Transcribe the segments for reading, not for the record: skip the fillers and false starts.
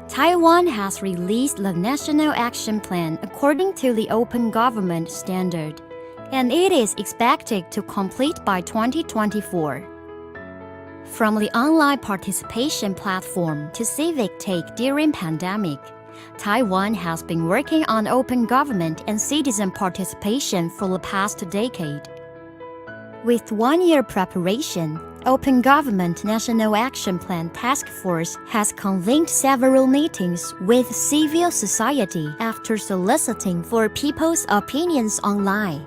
Taiwan has released the National Action Plan according to the Open Government Standard, and it is expected to complete by 2024. From the online participation platform to civic take during pandemic, Taiwan has been working on open government and citizen participation for the past decade. With 1 year preparation, Open Government National Action Plan Task Force has convened several meetings with civil society after soliciting for people's opinions online.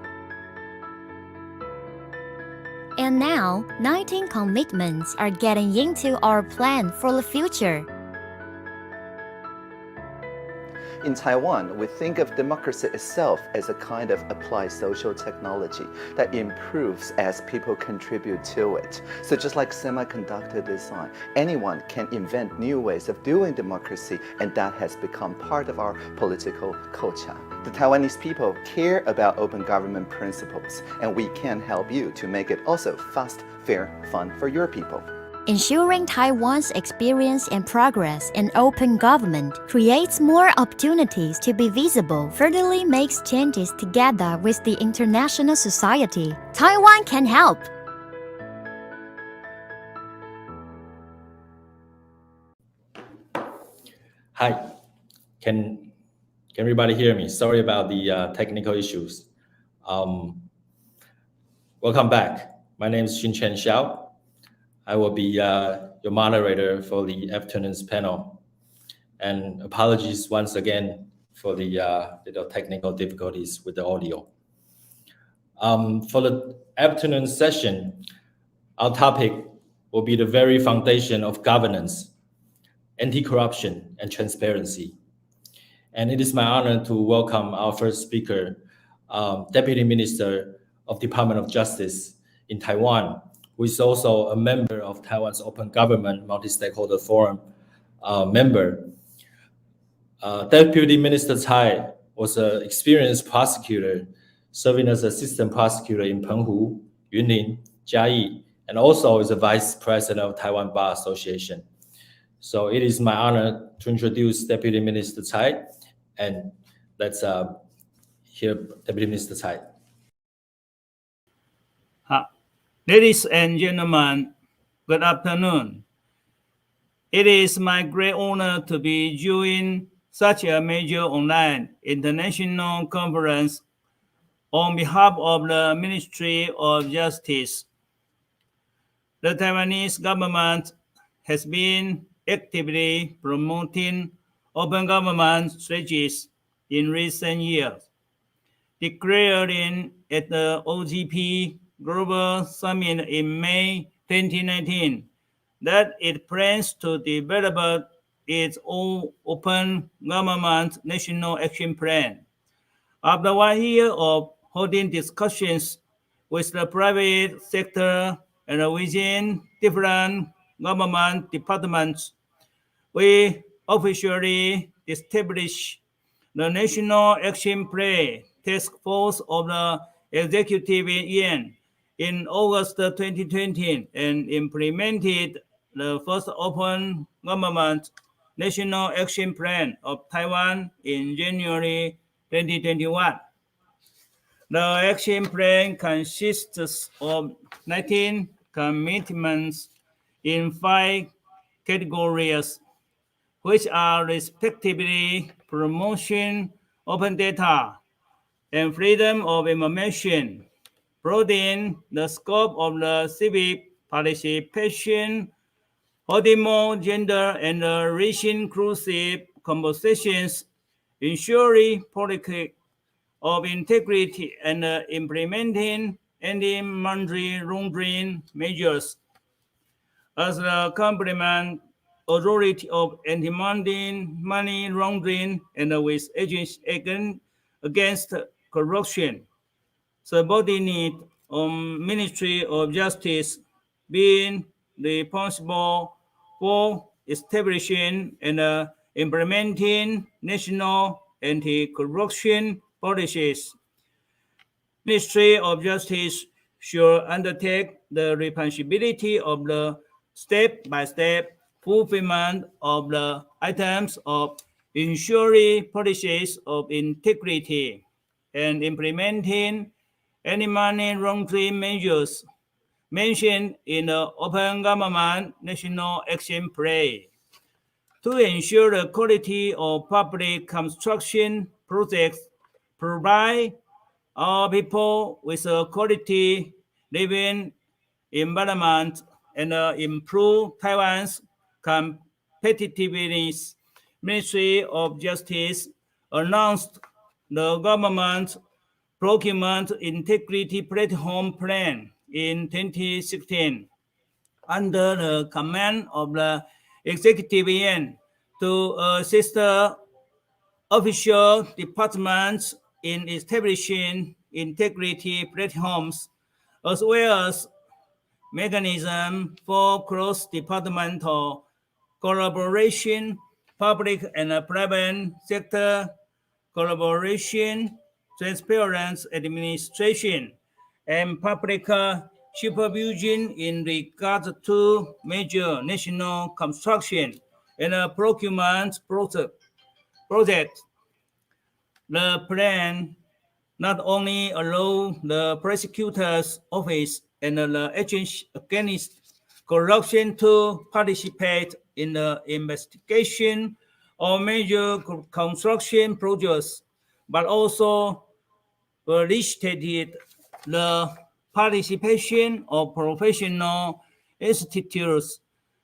And now, 19 commitments are getting into our plan for the future. In Taiwan, we think of democracy itself as a kind of applied social technology that improves as people contribute to it. So just like semiconductor design, anyone can invent new ways of doing democracy, and that has become part of our political culture. The Taiwanese people care about open government principles, and we can help you to make it also fast, fair, fun for your people. Ensuring Taiwan's experience and progress in open government creates more opportunities to be visible, furtherly makes changes together with the international society. Taiwan can help! Hi, can everybody hear me? Sorry about the technical issues. Welcome back. My name is Xunchen Xiao. I will be your moderator for the afternoon's panel. And apologies once again for the little technical difficulties with the audio. For the afternoon session, our topic will be the very foundation of governance, anti-corruption, and transparency. And it is my honor to welcome our first speaker, Deputy Minister of Department of Justice in Taiwan, who is also a member of Taiwan's Open Government Multi-Stakeholder Forum member. Deputy Minister Tsai was an experienced prosecutor, serving as assistant prosecutor in Penghu, Yunlin, Jiayi, and also is a vice president of Taiwan Bar Association. So it is my honor to introduce Deputy Minister Tsai, and let's hear Deputy Minister Tsai. Ladies and gentlemen, good afternoon. It is my great honor to be joining such a major online international conference on behalf of the Ministry of Justice. The Taiwanese government has been actively promoting open government strategies in recent years, declaring at the OGP Global Summit in May 2019 that it plans to develop its own open government national action plan. After 1 year of holding discussions with the private sector and within different government departments, we officially established the National Action Plan Task Force of the Executive Yuan in August 2020 and implemented the first open government national action plan of Taiwan in January 2021. The action plan consists of 19 commitments in 5 categories, which are respectively promotion, open data, and freedom of information, broadening the scope of the civic participation, holding more gender and race-inclusive compositions, ensuring politics of integrity, and implementing anti-money laundering measures. As the complement authority of anti-money laundering and with agents against corruption, subordinate Ministry of Justice being responsible for establishing and implementing national anti-corruption policies. Ministry of Justice should undertake the responsibility of the step-by-step fulfillment of the items of ensuring policies of integrity and implementing anti-money laundering measures mentioned in the Open Government National Action Plan. To ensure the quality of public construction projects, provide our people with a quality living environment, and improve Taiwan's competitiveness, Ministry of Justice announced the government procurement integrity platform plan in 2016 under the command of the executive yuan to assist official departments in establishing integrity platforms as well as mechanism for cross-departmental collaboration, public and private sector collaboration, transparent administration, and public supervision in regard to major national construction and procurement projects. The plan not only allows the prosecutor's office and the agency against corruption to participate in the investigation of major construction projects, but also facilitated the participation of professional institutes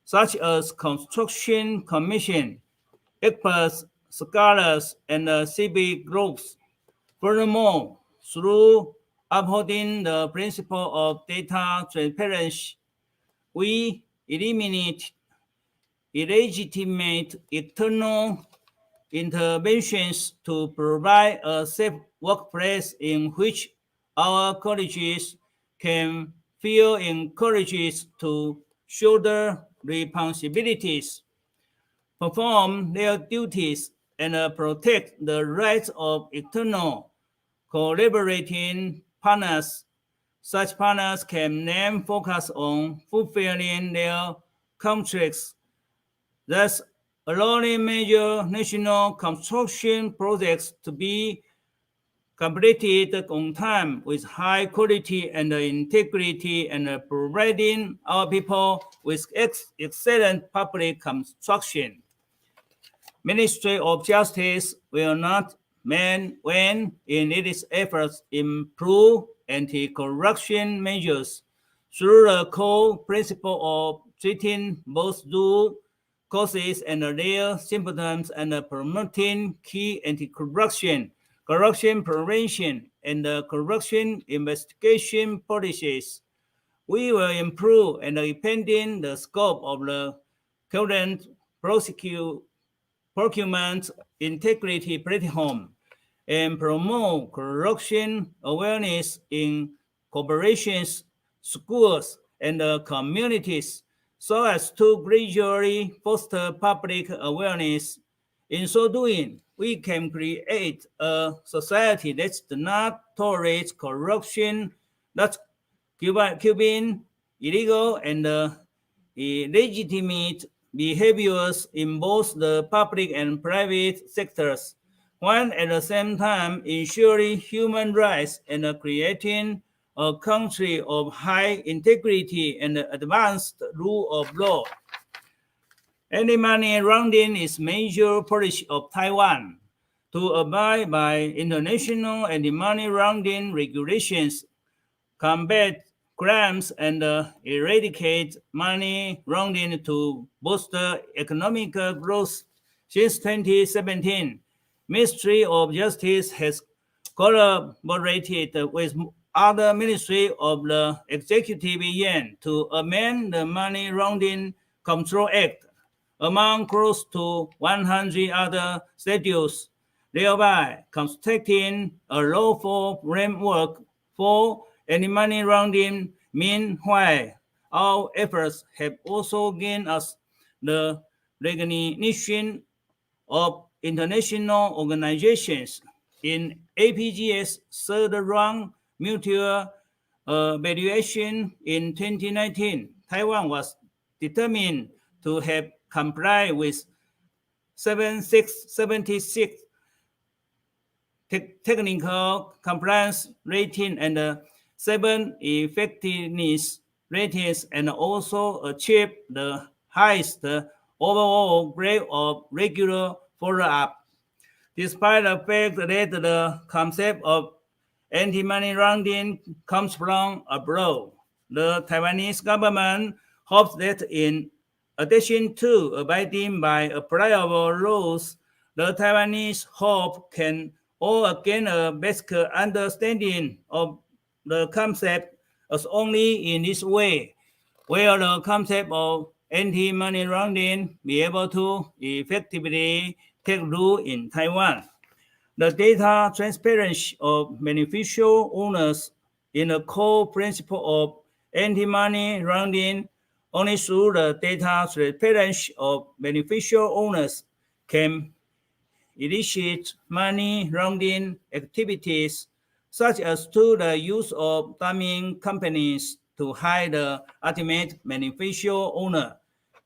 such as construction commission, experts, scholars, and civic groups. Furthermore, through upholding the principle of data transparency, we eliminate illegitimate external interventions to provide a safe workplace in which our colleagues can feel encouraged to shoulder responsibilities, perform their duties, and protect the rights of external collaborating partners. Such partners can then focus on fulfilling their contracts, thus allowing major national construction projects to be completed on time with high quality and integrity and providing our people with excellent public construction. Ministry of Justice will not wane in its efforts to improve anti-corruption measures through the core principle of treating both root causes and their symptoms and promoting key anti-corruption, corruption prevention, and corruption investigation policies. We will improve and expand the scope of the current procurement integrity platform and promote corruption awareness in corporations, schools, and communities so as to gradually foster public awareness. In so doing, we can create a society that does not tolerate corruption, that's curbing illegal and illegitimate behaviors in both the public and private sectors, while at the same time ensuring human rights and creating a country of high integrity and advanced rule of law. Anti-money laundering is major policy of Taiwan. To abide by international anti-money laundering regulations, combat crimes, and eradicate money laundering to boost economic growth. Since 2017, Ministry of Justice has collaborated with other ministries of the Executive Yuan to amend the Money Laundering Control Act, among close to 100 other statutes, thereby constructing a lawful framework for anti-money laundering. Meanwhile, our efforts have also gained us the recognition of international organizations. In APG's third-round mutual evaluation in 2019, Taiwan was determined to have comply with 76 technical compliance rating and 7 effectiveness ratings, and also achieve the highest overall grade of regular follow-up. Despite the fact that the concept of anti-money laundering comes from abroad, the Taiwanese government hopes that in addition to abiding by applicable laws, the Taiwanese hope can all gain a basic understanding of the concept, as only in this way will the concept of anti-money laundering be able to effectively take root in Taiwan. The data transparency of beneficial owners in the core principle of anti-money laundering. Only through the data transparency of beneficial owners can elicit money laundering activities, such as through the use of dummy companies to hide the ultimate beneficial owner,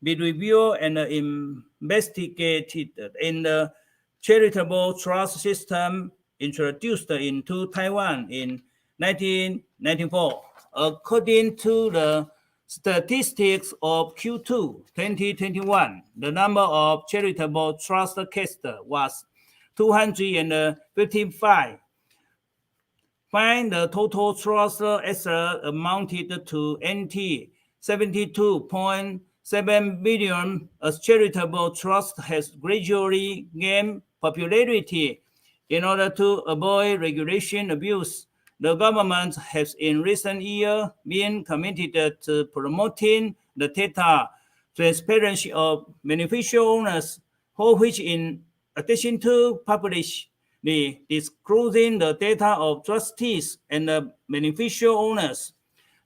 be reviewed and investigated in the charitable trust system introduced into Taiwan in 1994. According to the statistics of Q2 2021, the number of charitable trust cases was 255. Find the total trust assets amounted to NT 72.7 billion, as charitable trust has gradually gained popularity. In order to avoid regulation abuse, the government has in recent years been committed to promoting the data transparency of beneficial owners, for which in addition to publishing disclosing the data of trustees and the beneficial owners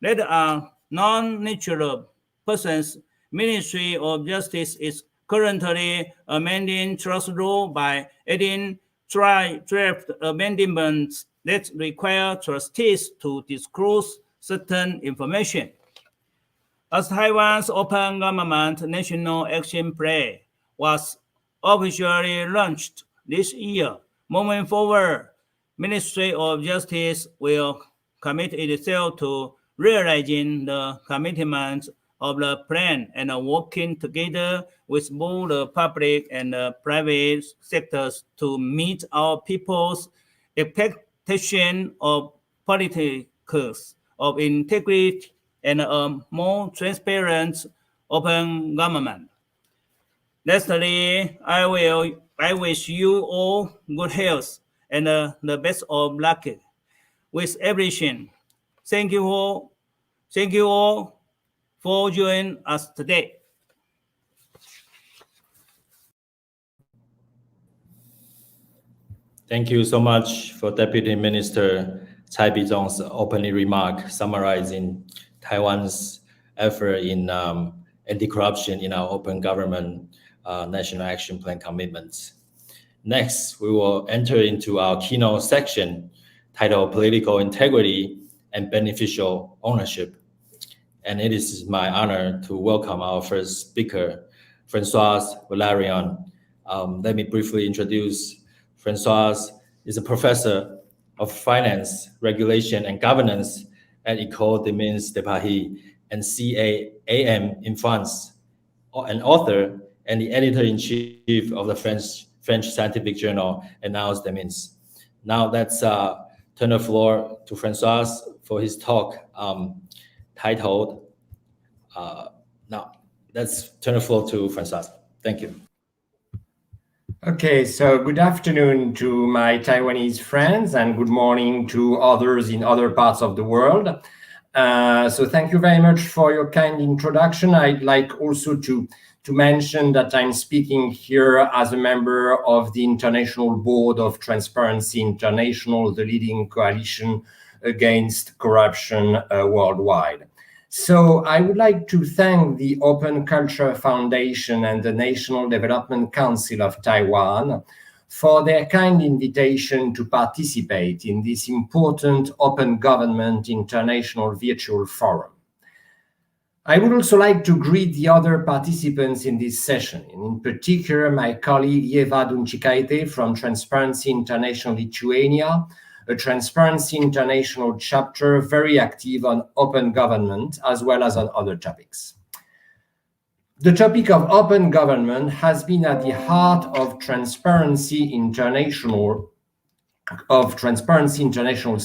that are non-natural persons, Ministry of Justice is currently amending trust law by adding draft amendments that require trustees to disclose certain information. As Taiwan's Open Government National Action Plan was officially launched this year, moving forward, Ministry of Justice will commit itself to realizing the commitments of the plan and working together with both the public and the private sectors to meet our people's expectation of politics of integrity and a more transparent open government. Lastly, I wish you all good health and the best of luck with everything. Thank you all for joining us today. Thank you so much for Deputy Minister Cai Bizong's opening remark summarizing Taiwan's effort in anti-corruption in our open government National Action Plan commitments. Next, we will enter into our keynote section titled Political Integrity and Beneficial Ownership. And it is my honor to welcome our first speaker, Françoise Valerian. Let me briefly introduce Françoise is a professor of finance, regulation, and governance at École des Mines de Paris and CAAM in France, an author and the editor-in-chief of the French scientific journal Annales des Mines. Now let's turn the floor to Françoise for his talk titled, Thank you. Okay, so good afternoon to my Taiwanese friends and good morning to others in other parts of the world. So thank you very much for your kind introduction. I'd like also to mention that I'm speaking here as a member of the International Board of Transparency International, the leading coalition against corruption worldwide. So I would like to thank the Open Culture Foundation and the National Development Council of Taiwan for their kind invitation to participate in this important Open Government International Virtual Forum. I would also like to greet the other participants in this session, and in particular my colleague Eva Dunčikaitė from Transparency International Lithuania, a Transparency International chapter very active on open government as well as on other topics. The topic of open government has been at the heart of Transparency International's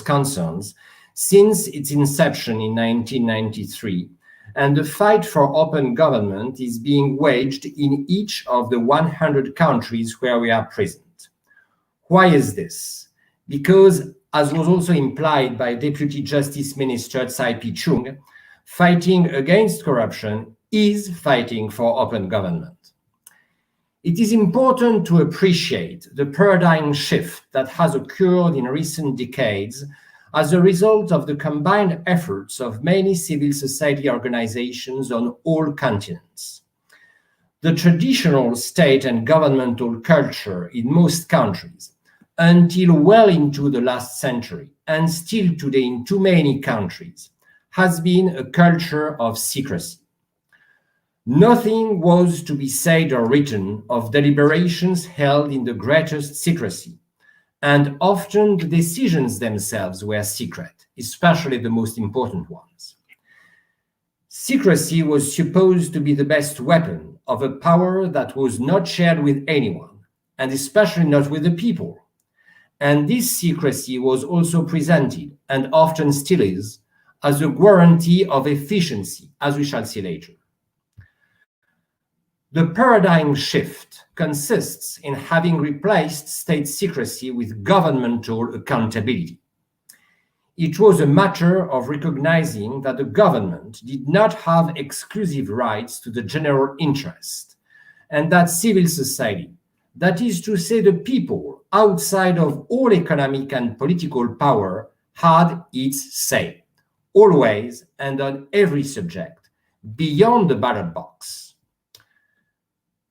concerns since its inception in 1993, and the fight for open government is being waged in each of the 100 countries where we are present. Why is this? Because, as was also implied by Deputy Justice Minister Tsai Pii-chung, fighting against corruption is fighting for open government. It is important to appreciate the paradigm shift that has occurred in recent decades as a result of the combined efforts of many civil society organizations on all continents. The traditional state and governmental culture in most countries, until well into the last century, and still today in too many countries, has been a culture of secrecy. Nothing was to be said or written of deliberations held in the greatest secrecy, and often the decisions themselves were secret, especially the most important ones. Secrecy was supposed to be the best weapon of a power that was not shared with anyone, and especially not with the people. And this secrecy was also presented, and often still is, as a guarantee of efficiency, as we shall see later. The paradigm shift consists in having replaced state secrecy with governmental accountability. It was a matter of recognizing that the government did not have exclusive rights to the general interest, and that civil society, that is to say the people outside of all economic and political power, had its say, always and on every subject, beyond the ballot box.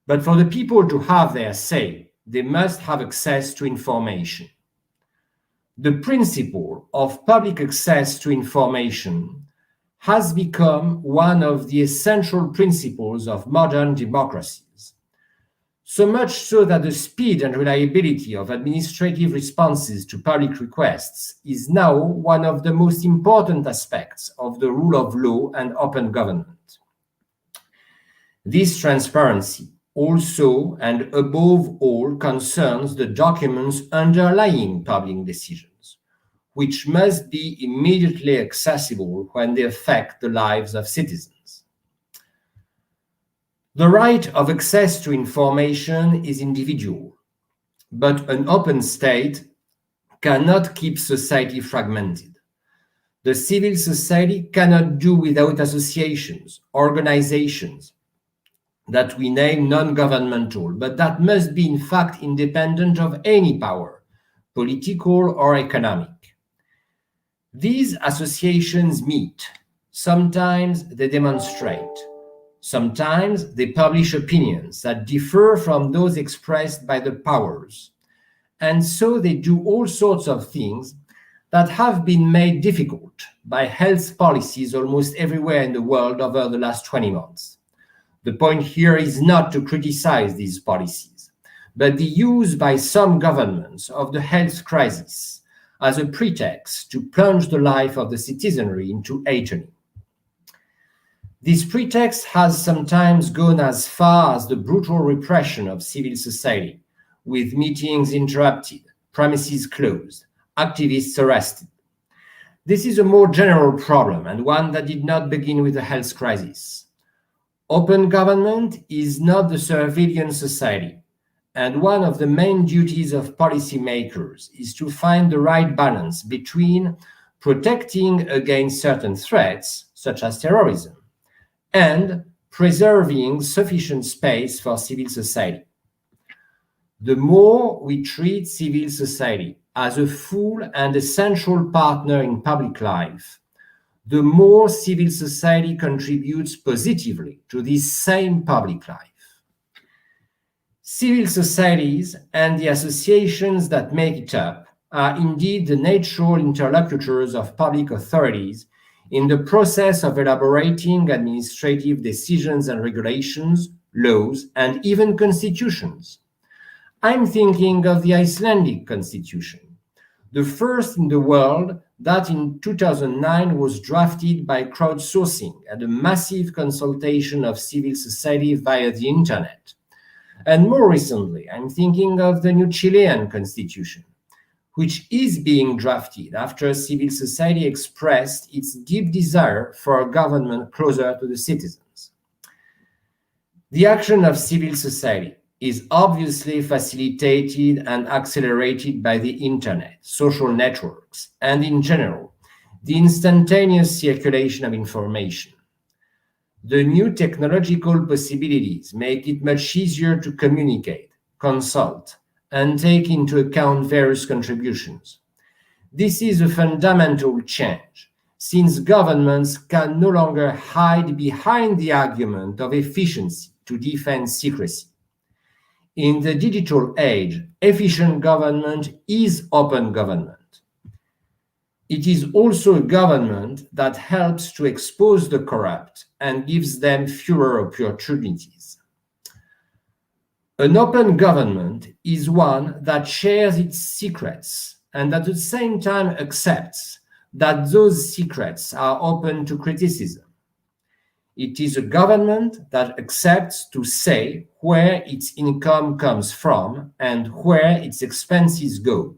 But for the people to have their say, they must have access to information. The principle of public access to information has become one of the essential principles of modern democracies, so much so that the speed and reliability of administrative responses to public requests is now one of the most important aspects of the rule of law and open government. This transparency also and above all concerns the documents underlying public decisions, which must be immediately accessible when they affect the lives of citizens. The right of access to information is individual, but an open state cannot keep society fragmented. The civil society cannot do without associations, organizations, that we name non-governmental, but that must be in fact independent of any power, political or economic. These associations meet. Sometimes they demonstrate. Sometimes they publish opinions that differ from those expressed by the powers. And so they do all sorts of things that have been made difficult by health policies almost everywhere in the world over the last 20 months. The point here is not to criticize these policies, but the use by some governments of the health crisis as a pretext to plunge the life of the citizenry into agony. This pretext has sometimes gone as far as the brutal repression of civil society, with meetings interrupted, premises closed, activists arrested. This is a more general problem and one that did not begin with the health crisis. Open government is not the surveillance society, and one of the main duties of policymakers is to find the right balance between protecting against certain threats, such as terrorism, and preserving sufficient space for civil society. The more we treat civil society as a full and essential partner in public life, the more civil society contributes positively to this same public life. Civil societies and the associations that make it up are indeed the natural interlocutors of public authorities in the process of elaborating administrative decisions and regulations, laws, and even constitutions. I'm thinking of the Icelandic constitution, the first in the world that in 2009 was drafted by crowdsourcing and a massive consultation of civil society via the internet. And more recently, I'm thinking of the new Chilean constitution, which is being drafted after civil society expressed its deep desire for a government closer to the citizens. The action of civil society is obviously facilitated and accelerated by the internet, social networks, and in general, the instantaneous circulation of information. The new technological possibilities make it much easier to communicate, consult, and take into account various contributions. This is a fundamental change, since governments can no longer hide behind the argument of efficiency to defend secrecy. In the digital age, efficient government is open government. It is also a government that helps to expose the corrupt and gives them fewer opportunities. An open government is one that shares its secrets and at the same time accepts that those secrets are open to criticism. It is a government that accepts to say where its income comes from and where its expenses go.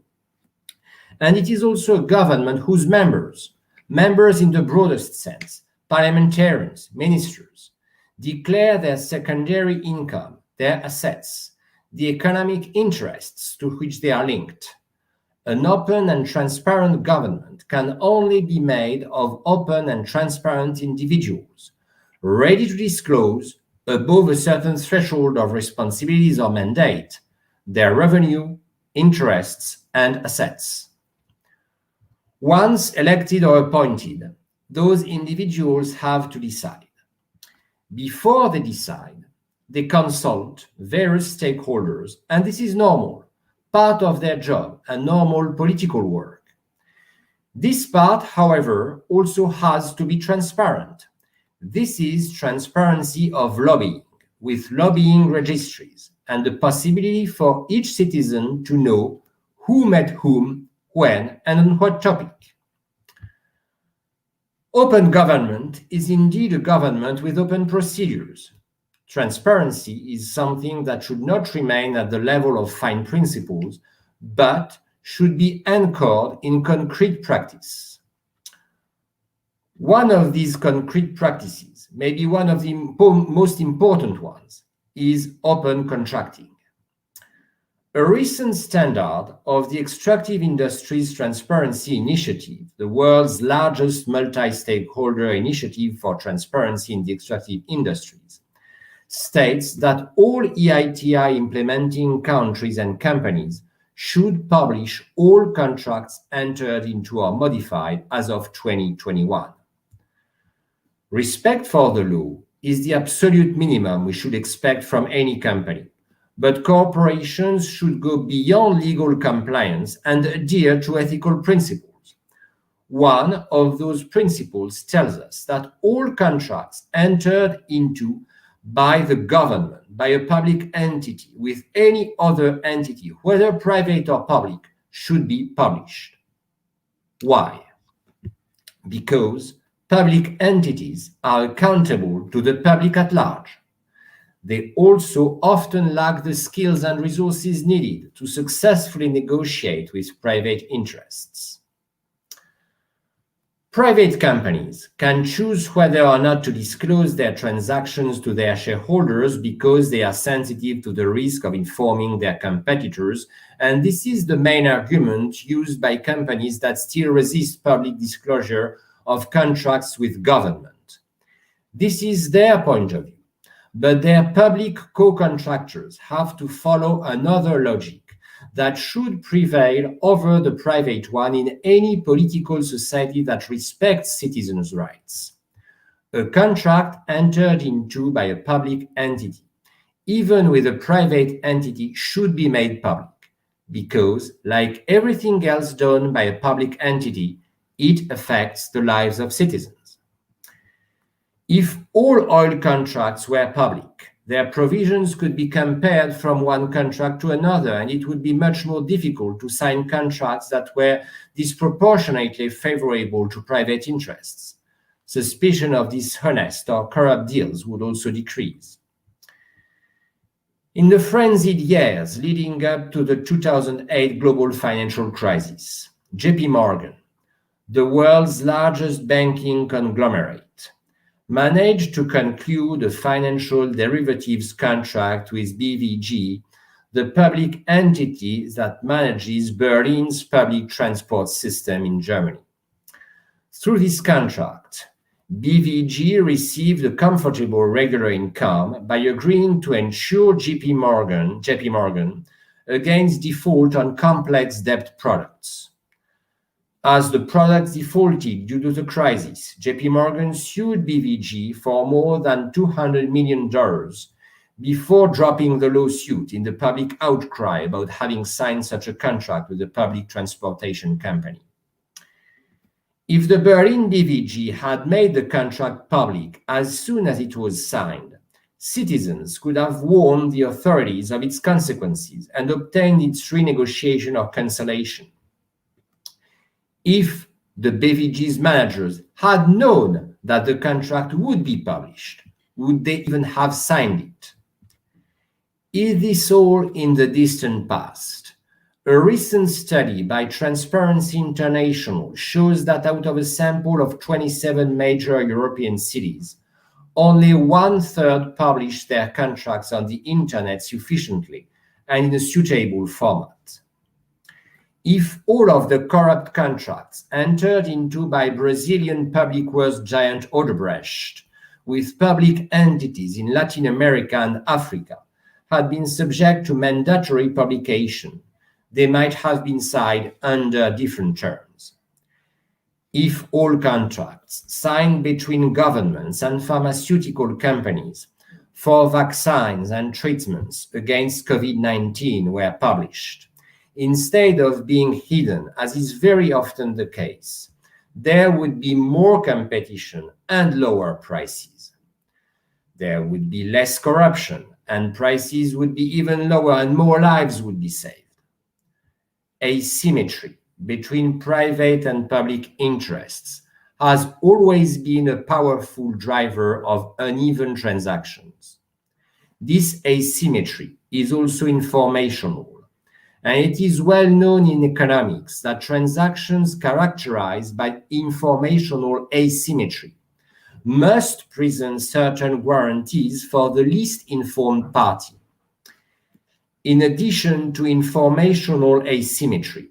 And it is also a government whose members in the broadest sense, parliamentarians, ministers, declare their secondary income, their assets, the economic interests to which they are linked. An open and transparent government can only be made of open and transparent individuals, ready to disclose, above a certain threshold of responsibilities or mandate, their revenue, interests, and assets. Once elected or appointed, those individuals have to decide. Before they decide, they consult various stakeholders, and this is normal, part of their job and normal political work. This part, however, also has to be transparent. This is transparency of lobbying, with lobbying registries and the possibility for each citizen to know who met whom, when, and on what topic. Open government is indeed a government with open procedures. Transparency is something that should not remain at the level of fine principles, but should be anchored in concrete practice. One of these concrete practices, maybe one of the most important ones, is open contracting. A recent standard of the Extractive Industries Transparency Initiative, the world's largest multi-stakeholder initiative for transparency in the extractive industries, states that all EITI implementing countries and companies should publish all contracts entered into or modified as of 2021. Respect for the law is the absolute minimum we should expect from any company, but corporations should go beyond legal compliance and adhere to ethical principles. One of those principles tells us that all contracts entered into by the government, by a public entity, with any other entity, whether private or public, should be published. Why? Because public entities are accountable to the public at large. They also often lack the skills and resources needed to successfully negotiate with private interests. Private companies can choose whether or not to disclose their transactions to their shareholders because they are sensitive to the risk of informing their competitors, and this is the main argument used by companies that still resist public disclosure of contracts with government. This is their point of view, but their public co-contractors have to follow another logic that should prevail over the private one in any political society that respects citizens' rights. A contract entered into by a public entity, even with a private entity, should be made public, because, like everything else done by a public entity, it affects the lives of citizens. If all oil contracts were public, their provisions could be compared from one contract to another, and it would be much more difficult to sign contracts that were disproportionately favorable to private interests. Suspicion of dishonest or corrupt deals would also decrease. In the frenzied years leading up to the 2008 global financial crisis, JP Morgan, the world's largest banking conglomerate, managed to conclude a financial derivatives contract with BVG, the public entity that manages Berlin's public transport system in Germany. Through this contract, BVG received a comfortable regular income by agreeing to insure JP Morgan against default on complex debt products. As the products defaulted due to the crisis, JP Morgan sued BVG for more than $200 million before dropping the lawsuit in the public outcry about having signed such a contract with a public transportation company. If the Berlin BVG had made the contract public as soon as it was signed, citizens could have warned the authorities of its consequences and obtained its renegotiation or cancellation. If the BVG's managers had known that the contract would be published, would they even have signed it? Is this all in the distant past? A recent study by Transparency International shows that out of a sample of 27 major European cities, only 1/3 published their contracts on the internet sufficiently and in a suitable format. If all of the corrupt contracts entered into by Brazilian public works giant Odebrecht with public entities in Latin America and Africa had been subject to mandatory publication, they might have been signed under different terms. If all contracts signed between governments and pharmaceutical companies for vaccines and treatments against COVID-19 were published, instead of being hidden, as is very often the case, there would be more competition and lower prices. There would be less corruption, and prices would be even lower and more lives would be saved. Asymmetry between private and public interests has always been a powerful driver of uneven transactions. This asymmetry is also informational, and it is well known in economics that transactions characterized by informational asymmetry must present certain guarantees for the least informed party. In addition to informational asymmetry,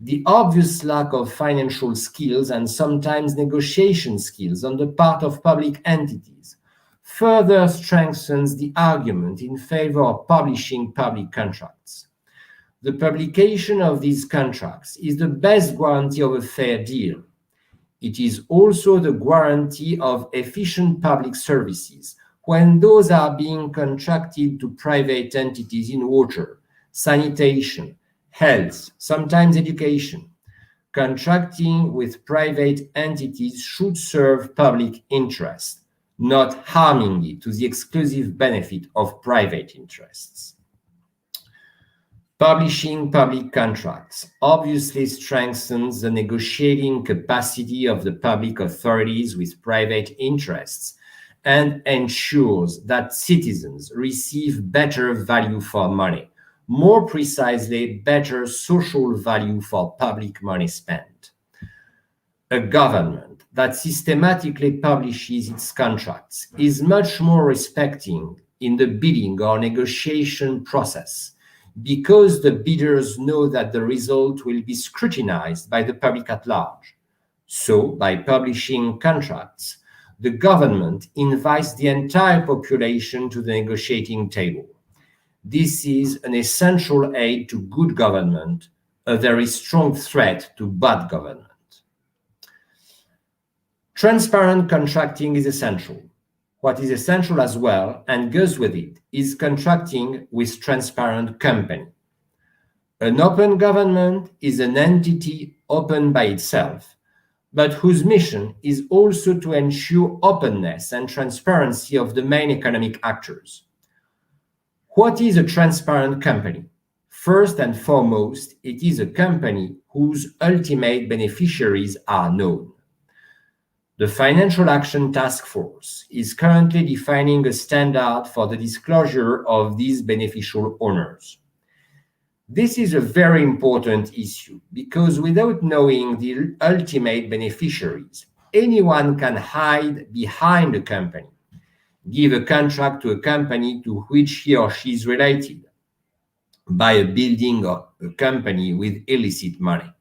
the obvious lack of financial skills and sometimes negotiation skills on the part of public entities further strengthens the argument in favor of publishing public contracts. The publication of these contracts is the best guarantee of a fair deal. It is also the guarantee of efficient public services when those are being contracted to private entities in water, sanitation, health, sometimes education. Contracting with private entities should serve public interest, not harming it to the exclusive benefit of private interests. Publishing public contracts obviously strengthens the negotiating capacity of the public authorities with private interests and ensures that citizens receive better value for money, more precisely, better social value for public money spent. A government that systematically publishes its contracts is much more respecting in the bidding or negotiation process, because the bidders know that the result will be scrutinized by the public at large. So, by publishing contracts, the government invites the entire population to the negotiating table. This is an essential aid to good government, a very strong threat to bad government. Transparent contracting is essential. What is essential as well, and goes with it, is contracting with transparent company. An open government is an entity open by itself, but whose mission is also to ensure openness and transparency of the main economic actors. What is a transparent company? First and foremost, it is a company whose ultimate beneficiaries are known. The Financial Action Task Force is currently defining a standard for the disclosure of these beneficial owners. This is a very important issue because without knowing the ultimate beneficiaries, anyone can hide behind a company, give a contract to a company to which he or she is related, buy a building or a company with illicit money.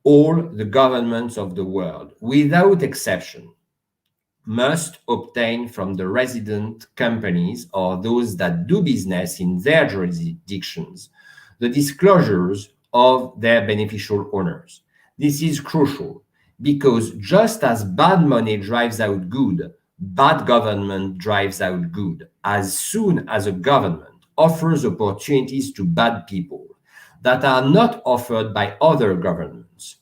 All the governments of the world, without exception, must obtain from the resident companies or those that do business in their jurisdictions the disclosures of their beneficial owners. This is crucial because just as bad money drives out good, bad government drives out good. As soon as a government offers opportunities to bad people that are not offered by other governments,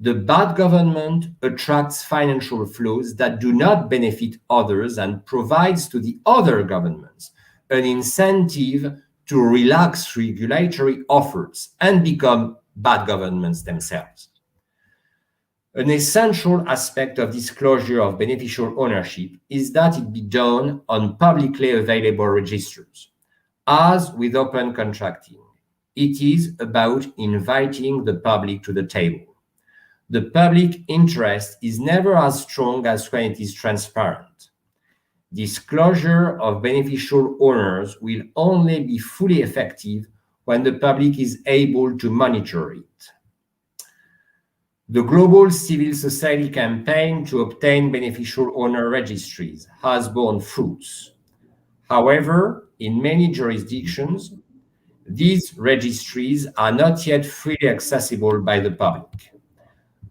the bad government attracts financial flows that do not benefit others and provides to the other governments an incentive to relax regulatory efforts and become bad governments themselves. An essential aspect of disclosure of beneficial ownership is that it be done on publicly available registers. As with open contracting, it is about inviting the public to the table. The public interest is never as strong as when it is transparent. Disclosure of beneficial owners will only be fully effective when the public is able to monitor it. The global civil society campaign to obtain beneficial owner registries has borne fruits. However, in many jurisdictions, these registries are not yet freely accessible by the public.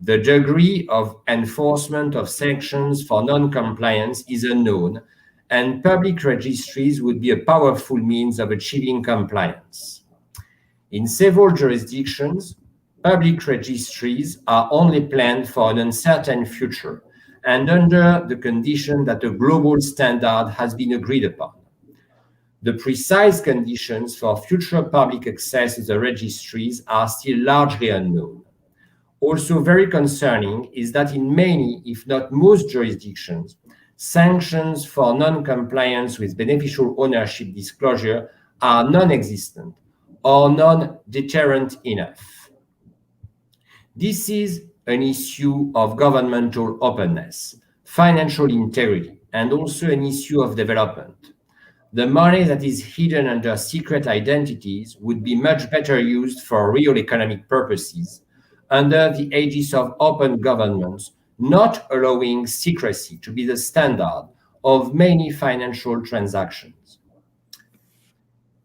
The degree of enforcement of sanctions for non-compliance is unknown, and public registries would be a powerful means of achieving compliance. In several jurisdictions, public registries are only planned for an uncertain future and under the condition that a global standard has been agreed upon. The precise conditions for future public access to the registries are still largely unknown. Also very concerning is that in many, if not most jurisdictions, sanctions for non-compliance with beneficial ownership disclosure are non-existent or non-deterrent enough. This is an issue of governmental openness, financial integrity, and also an issue of development. The money that is hidden under secret identities would be much better used for real economic purposes under the aegis of open governments, not allowing secrecy to be the standard of many financial transactions.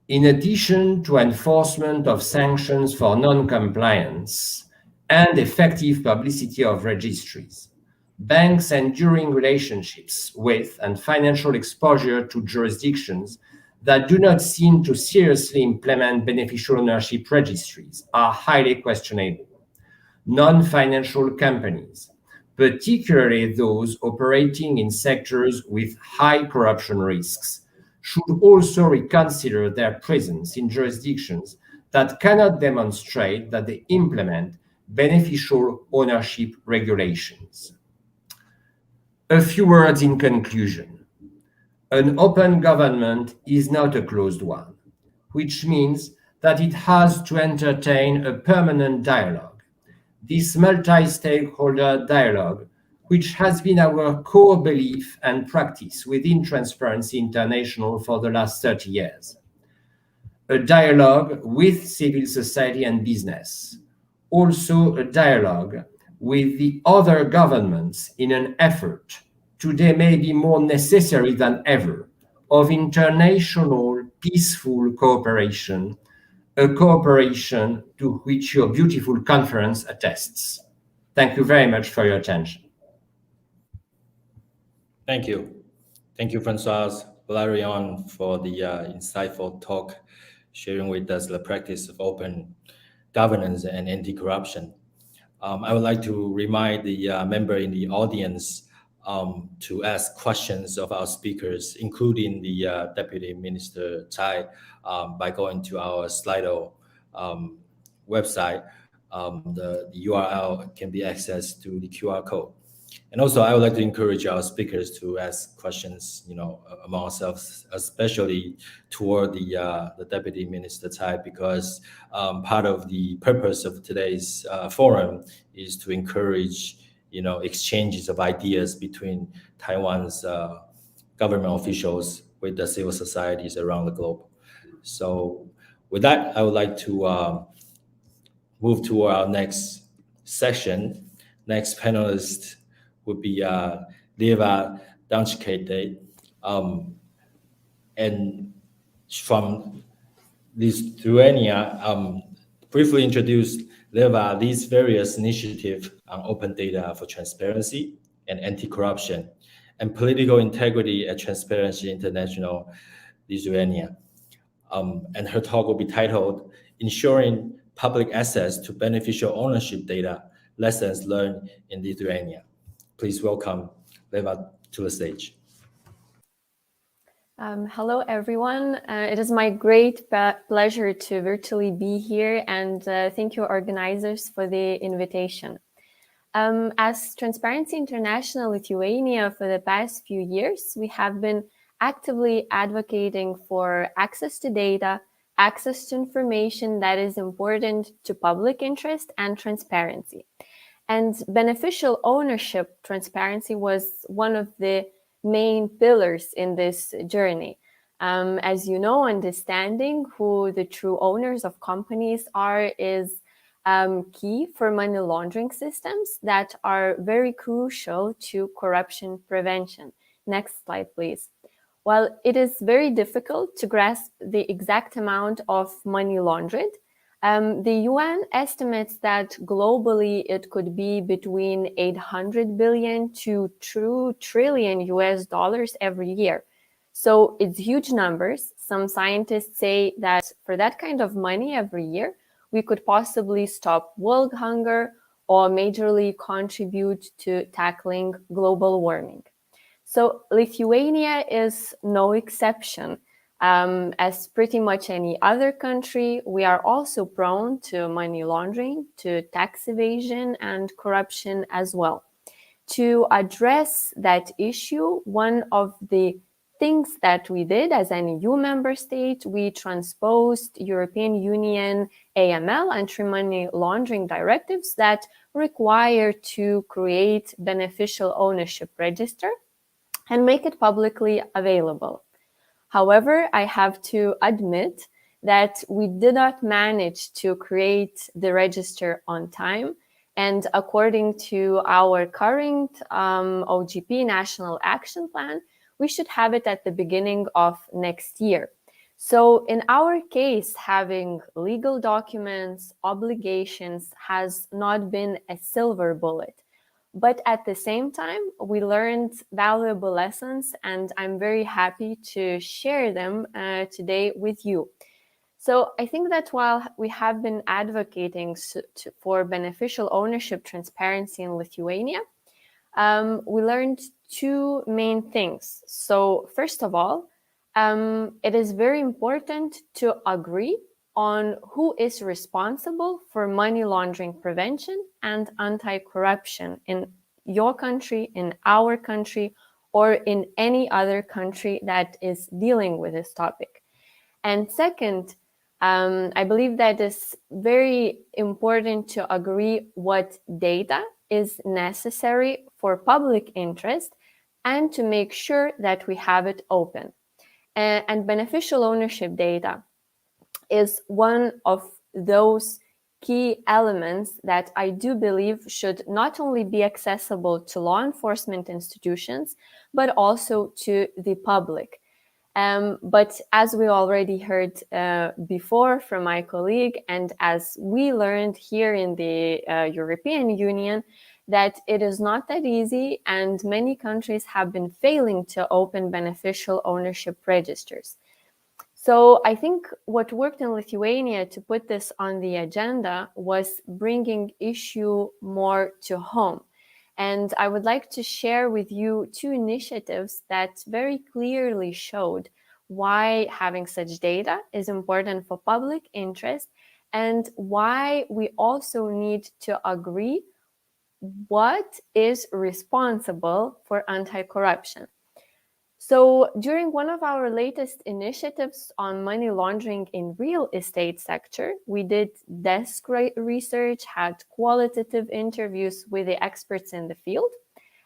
In addition to enforcement of sanctions for non-compliance and effective publicity of registries, banks' enduring relationships with and financial exposure to jurisdictions that do not seem to seriously implement beneficial ownership registries are highly questionable. Non-financial companies, particularly those operating in sectors with high corruption risks, should also reconsider their presence in jurisdictions that cannot demonstrate that they implement beneficial ownership regulations. A few words in conclusion. An open government is not a closed one, which means that it has to entertain a permanent dialogue. This multi-stakeholder dialogue, which has been our core belief and practice within Transparency International for the last 30 years. A dialogue with civil society and business. Also a dialogue with the other governments in an effort, today may be more necessary than ever, of international peaceful cooperation, a cooperation to which your beautiful conference attests. Thank you very much for your attention. Thank you. Thank you, Francois Valerian, for the insightful talk, sharing with us the practice of open governance and anti-corruption. I would like to remind the member in the audience to ask questions of our speakers, including the Deputy Minister Tsai, by going to our Slido website. The URL can be accessed through the QR code. And also, I would like to encourage our speakers to ask questions, among ourselves, especially toward the Deputy Minister Tsai, because part of the purpose of today's forum is to encourage, exchanges of ideas between Taiwan's government officials with the civil societies around the globe. So, with that, I would like to move to our next session. Next panelist would be Leva Danchkete. And from Lithuania, briefly introduce Leva leads various initiatives on open data for transparency and anti-corruption and political integrity at Transparency International Lithuania. And her talk will be titled Ensuring Public Access to Beneficial Ownership Data, Lessons Learned in Lithuania. Please welcome Leva to the stage. Hello, everyone. It is my great pleasure to virtually be here, and thank you, organizers, for the invitation. As Transparency International Lithuania for the past few years, we have been actively advocating for access to data, access to information that is important to public interest and transparency. And beneficial ownership transparency was one of the main pillars in this journey. As you know, understanding who the true owners of companies are is key for money laundering systems that are very crucial to corruption prevention. Next slide, please. While it is very difficult to grasp the exact amount of money laundered, the UN estimates that globally it could be between 800 billion to 2 trillion US dollars every year. So it's huge numbers. Some scientists say that for that kind of money every year, we could possibly stop world hunger or majorly contribute to tackling global warming. So Lithuania is no exception. As pretty much any other country, we are also prone to money laundering, to tax evasion and corruption as well. To address that issue, one of the things that we did as an EU member state, we transposed European Union AML, anti-money laundering directives that require to create beneficial ownership register and make it publicly available. However, I have to admit that we did not manage to create the register on time. And according to our current OGP National Action Plan, we should have it at the beginning of next year. So in our case, having legal documents, obligations has not been a silver bullet. But at the same time, we learned valuable lessons, and I'm very happy to share them today with you. So I think that while we have been advocating for beneficial ownership transparency in Lithuania, we learned two main things. So first of all, it is very important to agree on who is responsible for money laundering prevention and anti-corruption in your country, in our country, or in any other country that is dealing with this topic. And second, I believe that it's very important to agree what data is necessary for public interest and to make sure that we have it open. And beneficial ownership data is one of those key elements that I do believe should not only be accessible to law enforcement institutions, but also to the public. But as we already heard before from my colleague, and as we learned here in the European Union, that it is not that easy, and many countries have been failing to open beneficial ownership registers. So I think what worked in Lithuania to put this on the agenda was bringing issue more to home. And I would like to share with you 2 initiatives that very clearly showed why having such data is important for public interest and why we also need to agree what is responsible for anti-corruption. So during one of our latest initiatives on money laundering in real estate sector, we did desk research, had qualitative interviews with the experts in the field,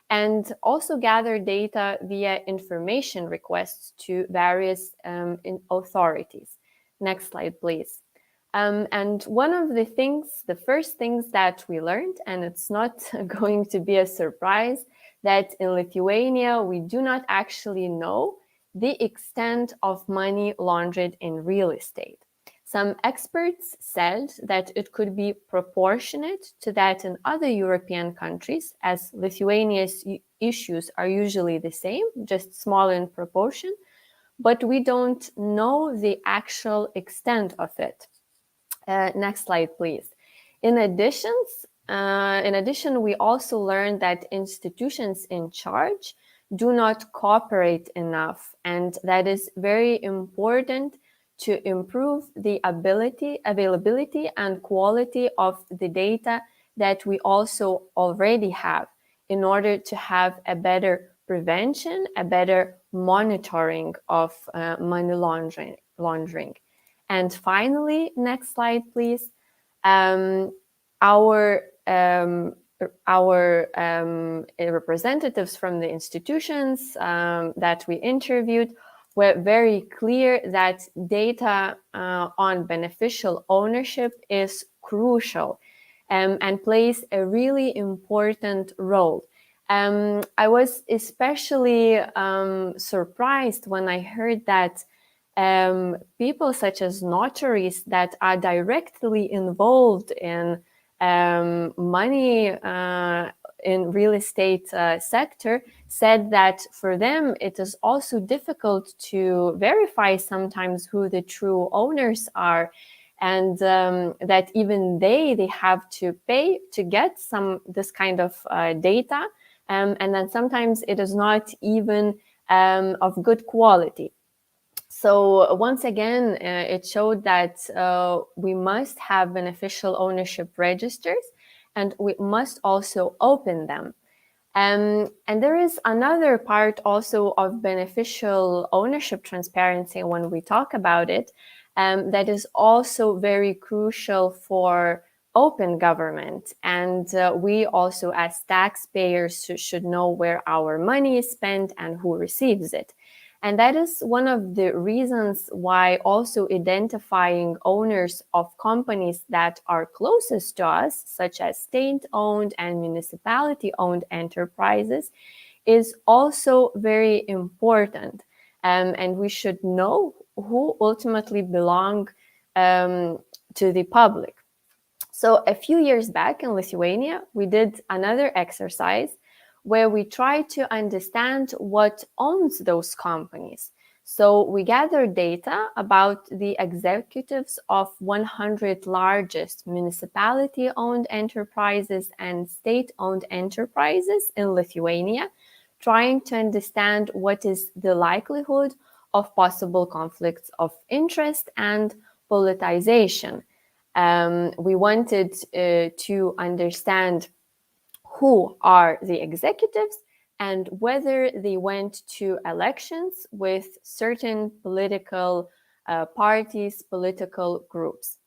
and also gathered data via information requests to various authorities. Next slide, please. And one of the first things that we learned, and it's not going to be a surprise, that in Lithuania, we do not actually know the extent of money laundered in real estate. Some experts said that it could be proportionate to that in other European countries, as Lithuania's issues are usually the same, just smaller in proportion, but we don't know the actual extent of it. Next slide, please. In addition, we also learned that institutions in charge do not cooperate enough, and that is very important to improve the availability and quality of the data that we also already have in order to have a better prevention, a better monitoring of money laundering. And finally, next slide, please. Our representatives from the institutions that we interviewed were very clear that data on beneficial ownership is crucial and plays a really important role. I was especially surprised when I heard that people such as notaries that are directly involved in money in real estate sector said that for them it is also difficult to verify sometimes who the true owners are, and that even they have to pay to get this kind of data, and then sometimes it is not even of good quality. So once again, it showed that we must have beneficial ownership registers, and we must also open them. And there is another part also of beneficial ownership transparency when we talk about it, that is also very crucial for open government. And we also as taxpayers should know where our money is spent and who receives it. And that is one of the reasons why also identifying owners of companies that are closest to us, such as state-owned and municipality-owned enterprises, is also very important. And we should know who ultimately belong to the public. So a few years back in Lithuania, we did another exercise where we try to understand what owns those companies. So we gathered data about the executives of 100 largest municipality-owned enterprises and state-owned enterprises in Lithuania, trying to understand what is the likelihood of possible conflicts of interest and politicization. We wanted to understand who are the executives and whether they went to elections with certain political parties, political groups.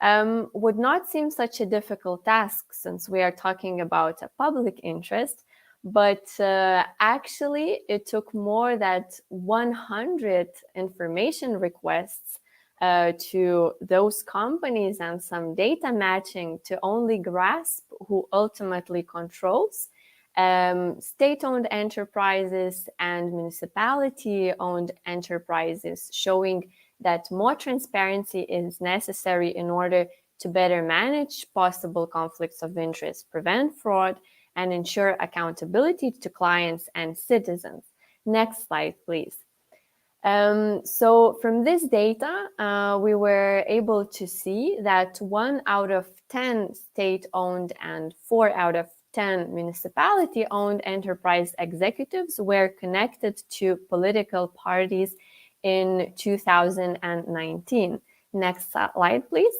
Would not seem such a difficult task since we are talking about a public interest, but actually it took more than 100 information requests to those companies and some data matching to only grasp who ultimately controls state-owned enterprises and municipality-owned enterprises, showing that more transparency is necessary in order to better manage possible conflicts of interest, prevent fraud, and ensure accountability to clients and citizens. Next slide, please. So from this data, we were able to see that 1 out of 10 state-owned and 4 out of 10 municipality-owned enterprise executives were connected to political parties in 2019. Next slide, please.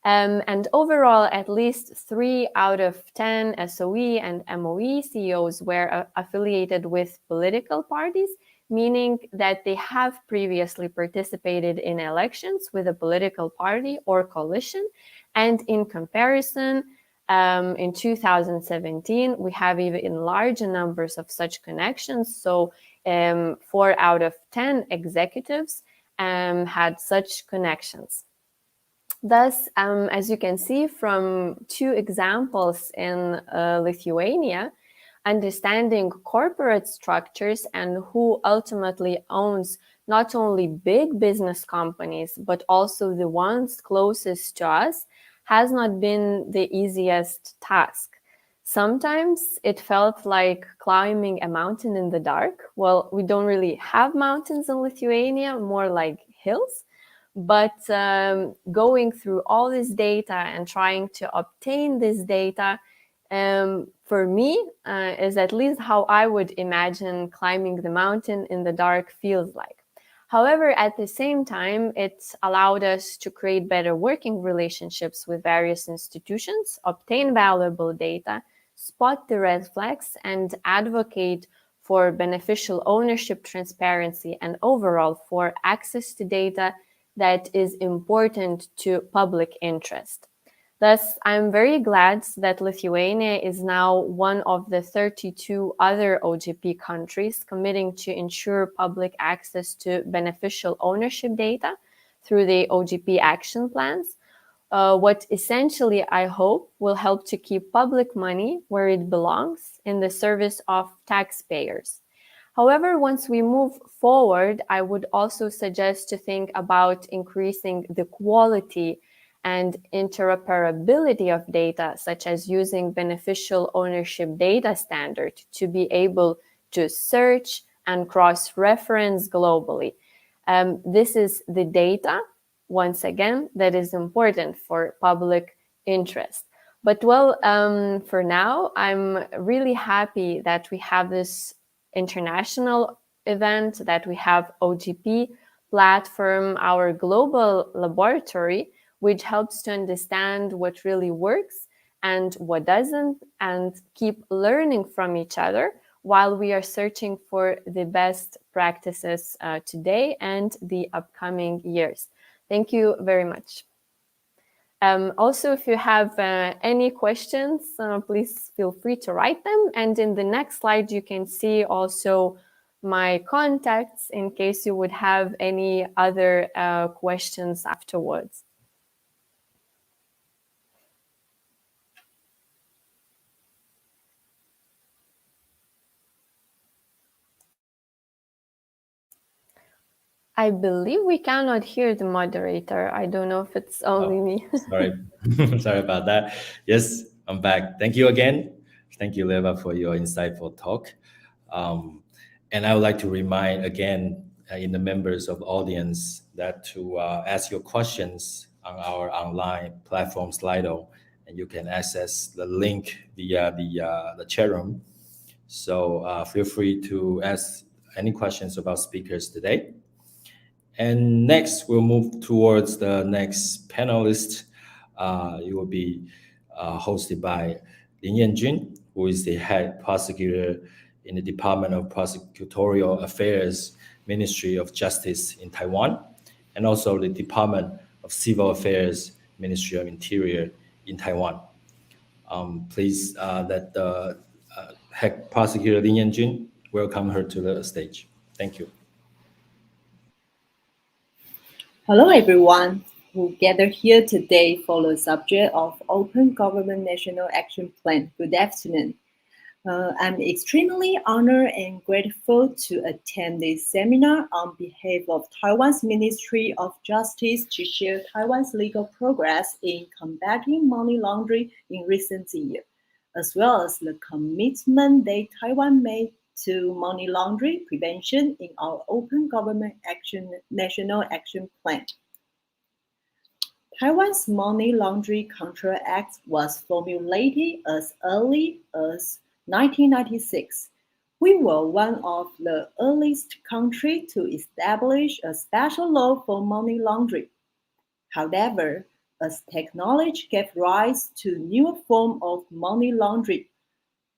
And overall, at least 3 out of 10 SOE and MOE CEOs were affiliated with political parties, meaning that they have previously participated in elections with a political party or coalition. And in comparison, in 2017, we have even larger numbers of such connections. So 4 out of 10 executives had such connections. Thus, as you can see from 2 examples in Lithuania, understanding corporate structures and who ultimately owns not only big business companies, but also the ones closest to us, has not been the easiest task. Sometimes it felt like climbing a mountain in the dark. Well, we don't really have mountains in Lithuania, more like hills. But going through all this data and trying to obtain this data, for me, is at least how I would imagine climbing the mountain in the dark feels like. However, at the same time, it allowed us to create better working relationships with various institutions, obtain valuable data, spot the red flags, and advocate for beneficial ownership, transparency, and overall for access to data that is important to public interest. Thus, I'm very glad that Lithuania is now one of the 32 other OGP countries committing to ensure public access to beneficial ownership data through the OGP action plans, what essentially I hope will help to keep public money where it belongs, in the service of taxpayers. However, once we move forward, I would also suggest to think about increasing the quality and interoperability of data, such as using beneficial ownership data standard to be able to search and cross-reference globally. This is the data, once again, that is important for public interest. But well, for now, I'm really happy that we have this international event, that we have OGP platform, our global laboratory, which helps to understand what really works and what doesn't, and keep learning from each other while we are searching for the best practices today and the upcoming years. Thank you very much. Also, if you have any questions, please feel free to write them. And in the next slide, you can see also my contacts in case you would have any other questions afterwards. I believe we cannot hear the moderator. I don't know if it's only me. Sorry. Sorry about that. Yes, I'm back. Thank you again. Thank you, Leva, for your insightful talk. And I would like to remind again in the members of the audience that to ask your questions on our online platform Slido, and you can access the link via the chat room. So feel free to ask any questions about speakers today. And next, we'll move towards the next panelist. It will be hosted by Lin Yanjun, who is the head prosecutor in the Department of Prosecutorial Affairs, Ministry of Justice in Taiwan, and also the Department of Civil Affairs, Ministry of Interior in Taiwan. Please let the head prosecutor Lin Yanjun welcome her to the stage. Thank you. Hello, everyone who gathered here today for the subject of Open Government National Action Plan. Good afternoon. I'm extremely honored and grateful to attend this seminar on behalf of Taiwan's Ministry of Justice to share Taiwan's legal progress in combating money laundering in recent years, as well as the commitment that Taiwan made to money laundering prevention in our Open Government National Action Plan. Taiwan's Money Laundering Control Act was formulated as early as 1996. We were one of the earliest countries to establish a special law for money laundering. However, as technology gave rise to newer forms of money laundering,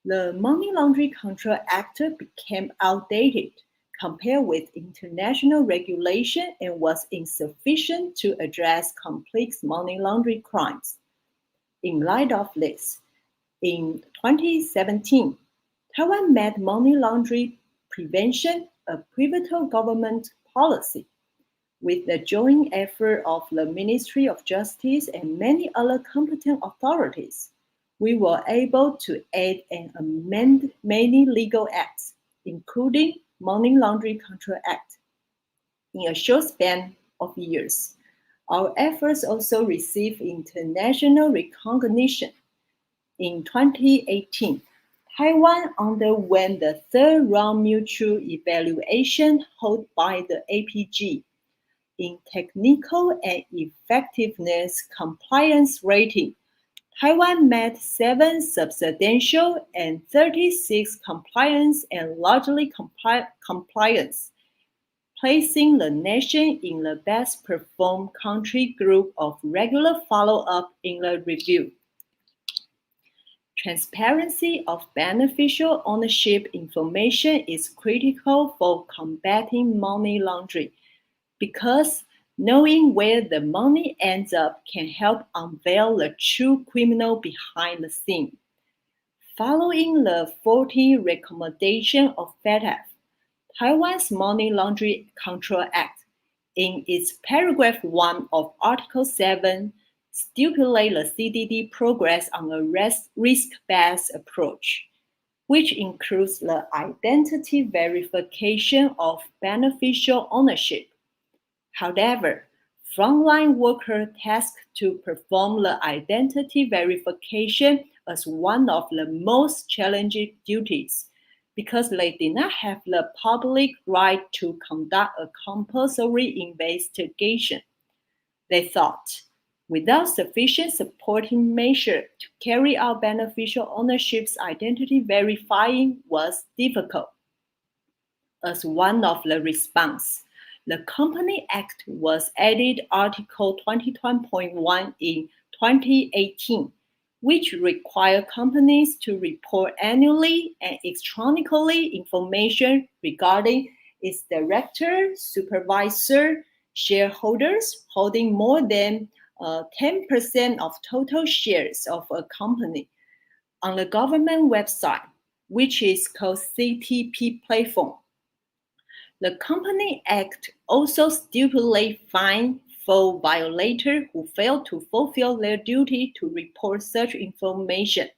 the Money Laundering Control Act became outdated compared with international regulation and was insufficient to address complex money laundering crimes. In light of this, in 2017, Taiwan made money laundering prevention a pivotal government policy. With the joint effort of the Ministry of Justice and many other competent authorities, we were able to add and amend many legal acts, including Money Laundering Control Act. In a short span of years, our efforts also received international recognition. In 2018, Taiwan underwent the third round mutual evaluation held by the APG in technical and effectiveness compliance rating. Taiwan met 7 substantial and 36 compliance and largely compliance, placing the nation in the best performed country group of regular follow-up in the review. Transparency of beneficial ownership information is critical for combating money laundering because knowing where the money ends up can help unveil the true criminal behind the scene. Following the 40 recommendation of FATF, Taiwan's Money Laundering Control Act, in its paragraph 1 of Article 7, stipulate the CDD progress on a risk-based approach, which includes the identity verification of beneficial ownership. However, frontline workers tasked to perform the identity verification as one of the most challenging duties because they did not have the public right to conduct a compulsory investigation. They thought, without sufficient supporting measure to carry out beneficial ownership's identity verifying was difficult. As one of the response, the Company Act was added Article 22.1 in 2018, which required companies to report annually and electronically information regarding its director, supervisor, shareholders holding more than 10% of total shares of a company on the government website, which is called CTP platform. The Company Act also stipulates fines for violators who fail to fulfill their duty to report such information.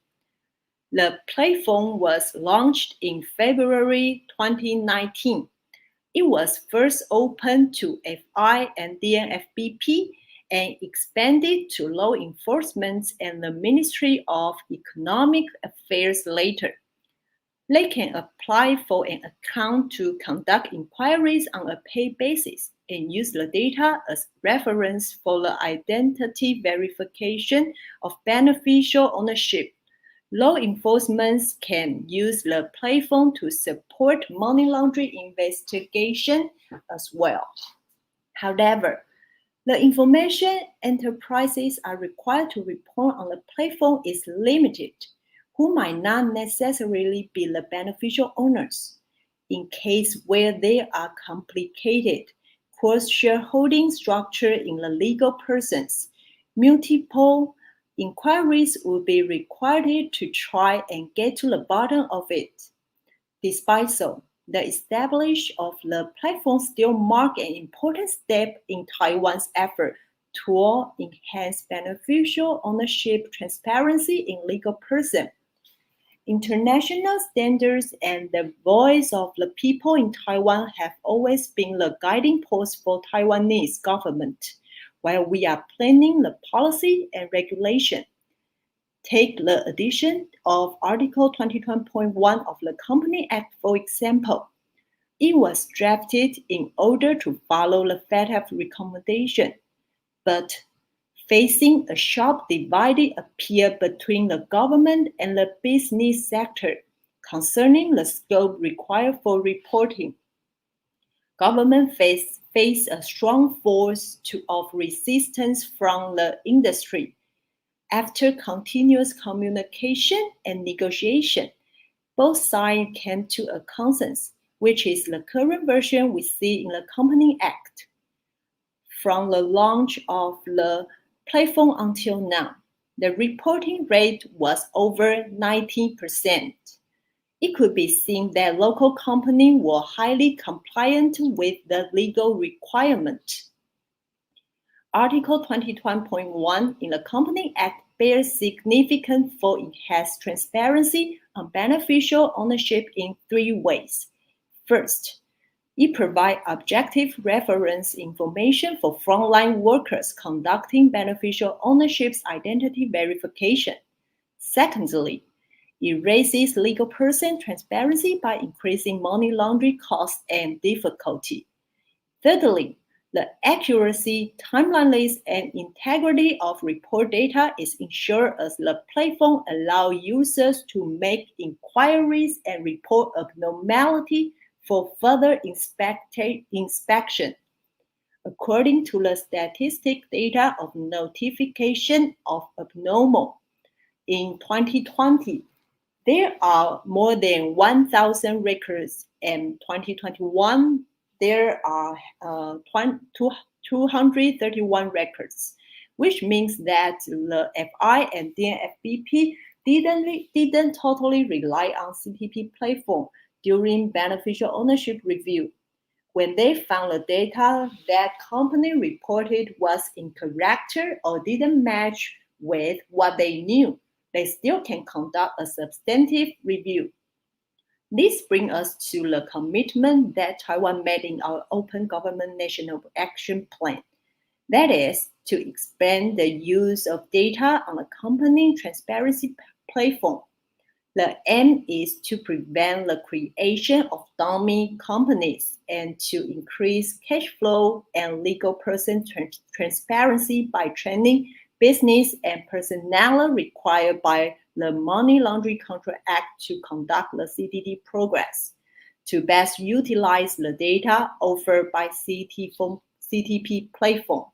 The platform was launched in February 2019. It was first opened to FI and DNFBP and expanded to law enforcement and the Ministry of Economic Affairs later. They can apply for an account to conduct inquiries on a paid basis and use the data as reference for the identity verification of beneficial ownership. Law enforcement can use the platform to support money laundering investigation as well. However, the information enterprises are required to report on the platform is limited, who might not necessarily be the beneficial owners. In cases where there are complicated cross-shareholding structure in the legal persons, multiple inquiries will be required to try and get to the bottom of it. Despite so, the establishment of the platform still marks an important step in Taiwan's effort toward enhance beneficial ownership transparency in legal persons. International standards and the voice of the people in Taiwan have always been the guiding post for Taiwanese government while we are planning the policy and regulation. Take the addition of Article 22.1 of the Company Act, for example. It was drafted in order to follow the FATF recommendation, but facing a sharp divide appeared between the government and the business sector concerning the scope required for reporting. Government faced a strong force of resistance from the industry. After continuous communication and negotiation, both sides came to a consensus, which is the current version we see in the Company Act. From the launch of the platform until now, the reporting rate was over 90%. It could be seen that local companies were highly compliant with the legal requirement. Article 22.1 in the Company Act bears significance for enhanced transparency on beneficial ownership in 3 ways. First, it provides objective reference information for frontline workers conducting beneficial ownership's identity verification. Secondly, it raises legal person transparency by increasing money laundering costs and difficulty. Thirdly, the accuracy, timeliness, and integrity of report data is ensured as the platform allows users to make inquiries and report abnormality for further inspection. According to the statistic data of notification of abnormal, in 2020, there are more than 1,000 records, and 2021, there are 231 records, which means that the FI and DNFBP didn't totally rely on CTP platform during beneficial ownership review. When they found the data that company reported was incorrect or didn't match with what they knew, they still can conduct a substantive review. This brings us to the commitment that Taiwan made in our Open Government National Action Plan. That is, to expand the use of data on a company transparency platform. The aim is to prevent the creation of dummy companies and to increase cash flow and legal person transparency by training business and personnel required by the Money Laundering Control Act to conduct the CDD progress, to best utilize the data offered by CTP platform.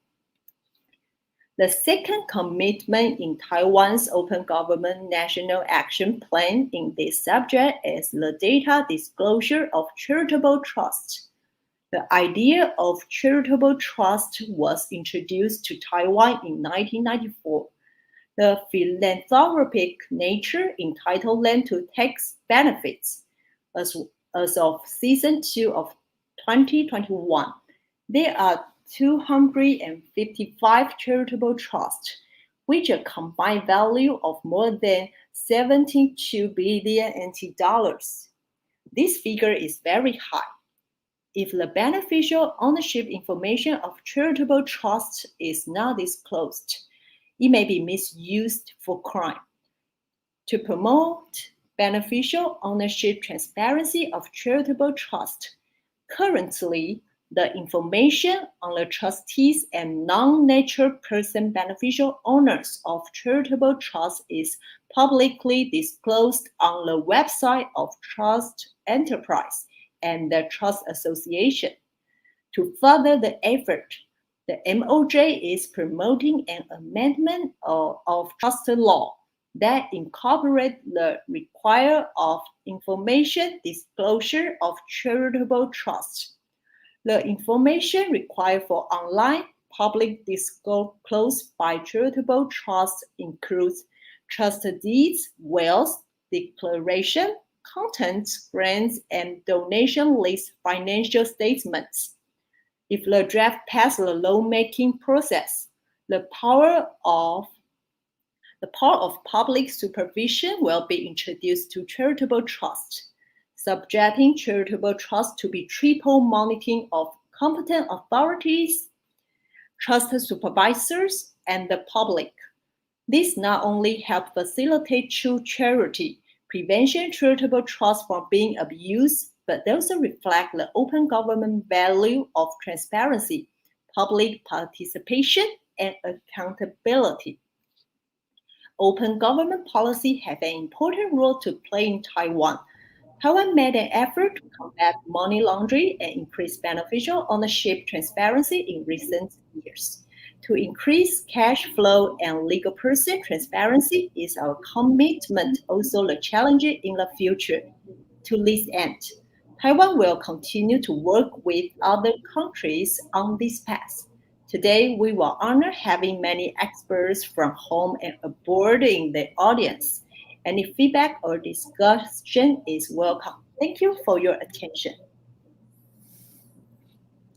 The second commitment in Taiwan's Open Government National Action Plan in this subject is the data disclosure of charitable trust. The idea of charitable trust was introduced to Taiwan in 1994. The philanthropic nature entitled them to tax benefits. As of Season 2 of 2021, there are 255 charitable trusts, which a combined value of more than 72 billion NT dollars. This figure is very high. If the beneficial ownership information of charitable trusts is not disclosed, it may be misused for crime. To promote beneficial ownership transparency of charitable trust, currently, the information on the trustees and non-nature person beneficial owners of charitable trust is publicly disclosed on the website of Trust Enterprise and the Trust Association. To further the effort, the MOJ is promoting an amendment of trust law that incorporates the requirement of information disclosure of charitable trust. The information required for online public disclosure by charitable trusts includes trust deeds, wills, declaration, contents, grants, and donation list financial statements. If the draft passes the lawmaking process, the power of public supervision will be introduced to charitable trusts, subjecting charitable trusts to be triple monitoring of competent authorities, trust supervisors, and the public. This not only helps facilitate true charity, prevention charitable trust from being abused, but also reflect the open government value of transparency, public participation, and accountability. Open government policy have an important role to play in Taiwan. Taiwan made an effort to combat money laundering and increase beneficial ownership transparency in recent years. To increase cash flow and legal person transparency is our commitment, also the challenge in the future. To this end, Taiwan will continue to work with other countries on this path. Today, we will honor having many experts from home and abroad in the audience. Any feedback or discussion is welcome. Thank you for your attention.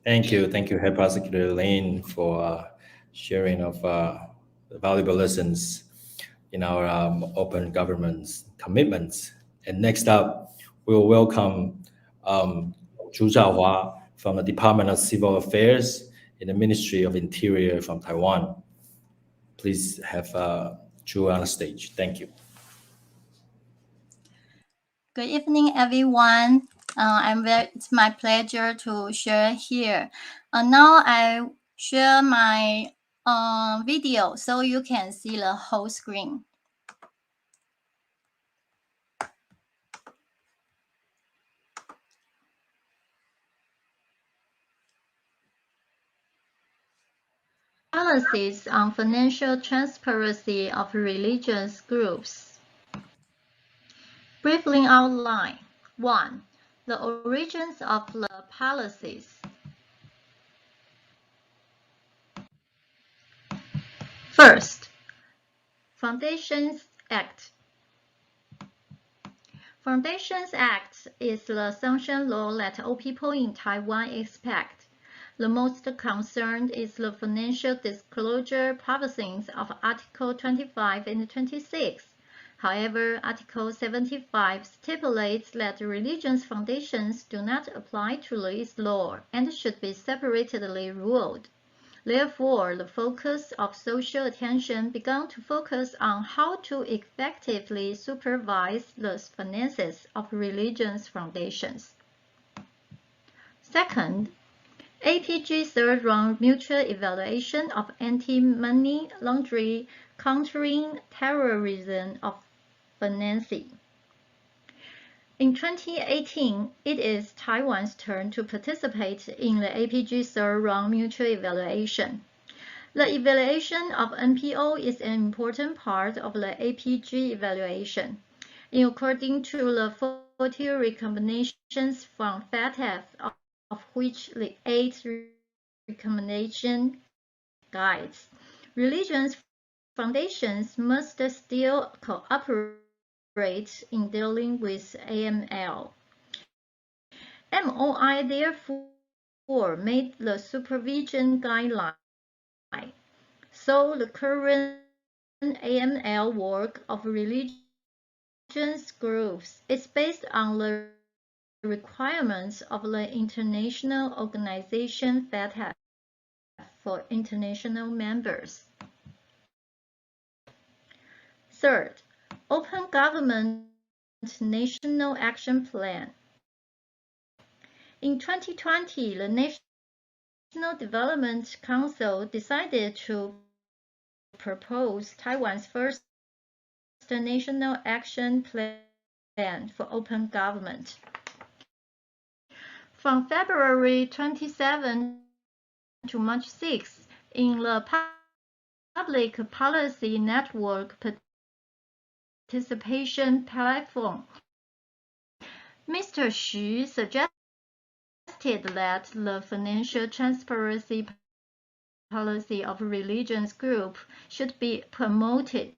Thank you, Head Prosecutor Lane, for sharing of valuable lessons in our open government's commitments. And next up, we will welcome Zhu Zhaohua from the Department of Civil Affairs in the Ministry of Interior from Taiwan. Please have Zhu on the stage. Thank you. Good evening, everyone. It's my pleasure to share here. Now I share my video so you can see the whole screen. Policies on financial transparency of religious groups. Briefly outline. 1. The origins of the policies. First, Foundations Act. Foundations Act is the sanction law that all people in Taiwan expect. The most concerned is the financial disclosure provisions of Article 25 and 26. However, Article 75 stipulates that religious foundations do not apply to this law and should be separately ruled. Therefore, the focus of social attention began to focus on how to effectively supervise the finances of religious foundations. Second, APG Third Round Mutual Evaluation of Anti-Money Laundering, Countering Terrorism of Financing. In 2018, it is Taiwan's turn to participate in the APG Third Round Mutual Evaluation. The evaluation of NPO is an important part of the APG evaluation. According to the 40 recommendations from FATF, of which the 8 recommendation guides, religious foundations must still cooperate in dealing with AML. MOI therefore made the supervision guideline. So the current AML work of religious groups is based on the requirements of the international organization FATF for international members. Third, Open Government National Action Plan. In 2020, the National Development Council decided to propose Taiwan's first National Action Plan for Open Government. From February 27 to March 6, in the Public Policy Network Participation Platform, Mr. Xu suggested that the financial transparency policy of religious group should be promoted.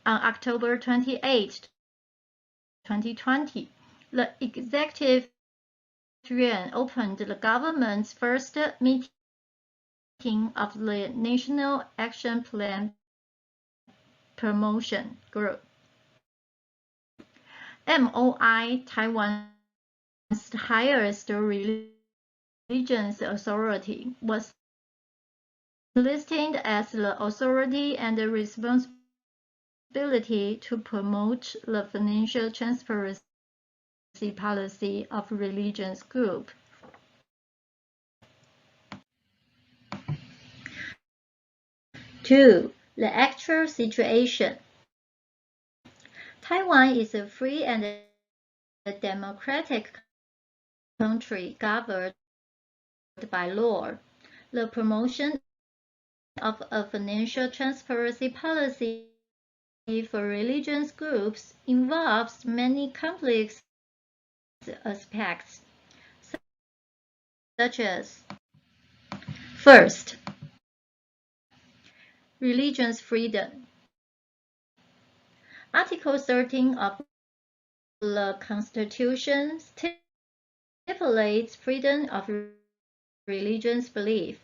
On October 28, 2020, the Executive Yuan opened the government's first meeting of the National Action Plan Promotion Group. MOI, Taiwan's highest religious authority, was listed as the authority and the responsibility to promote the financial transparency policy of religious group. Two, the actual situation. Taiwan is a free and a democratic country governed by law. The promotion of a financial transparency policy for religious groups involves many complex aspects, such as: first, religious freedom. Article 13 of the Constitution stipulates freedom of religious belief.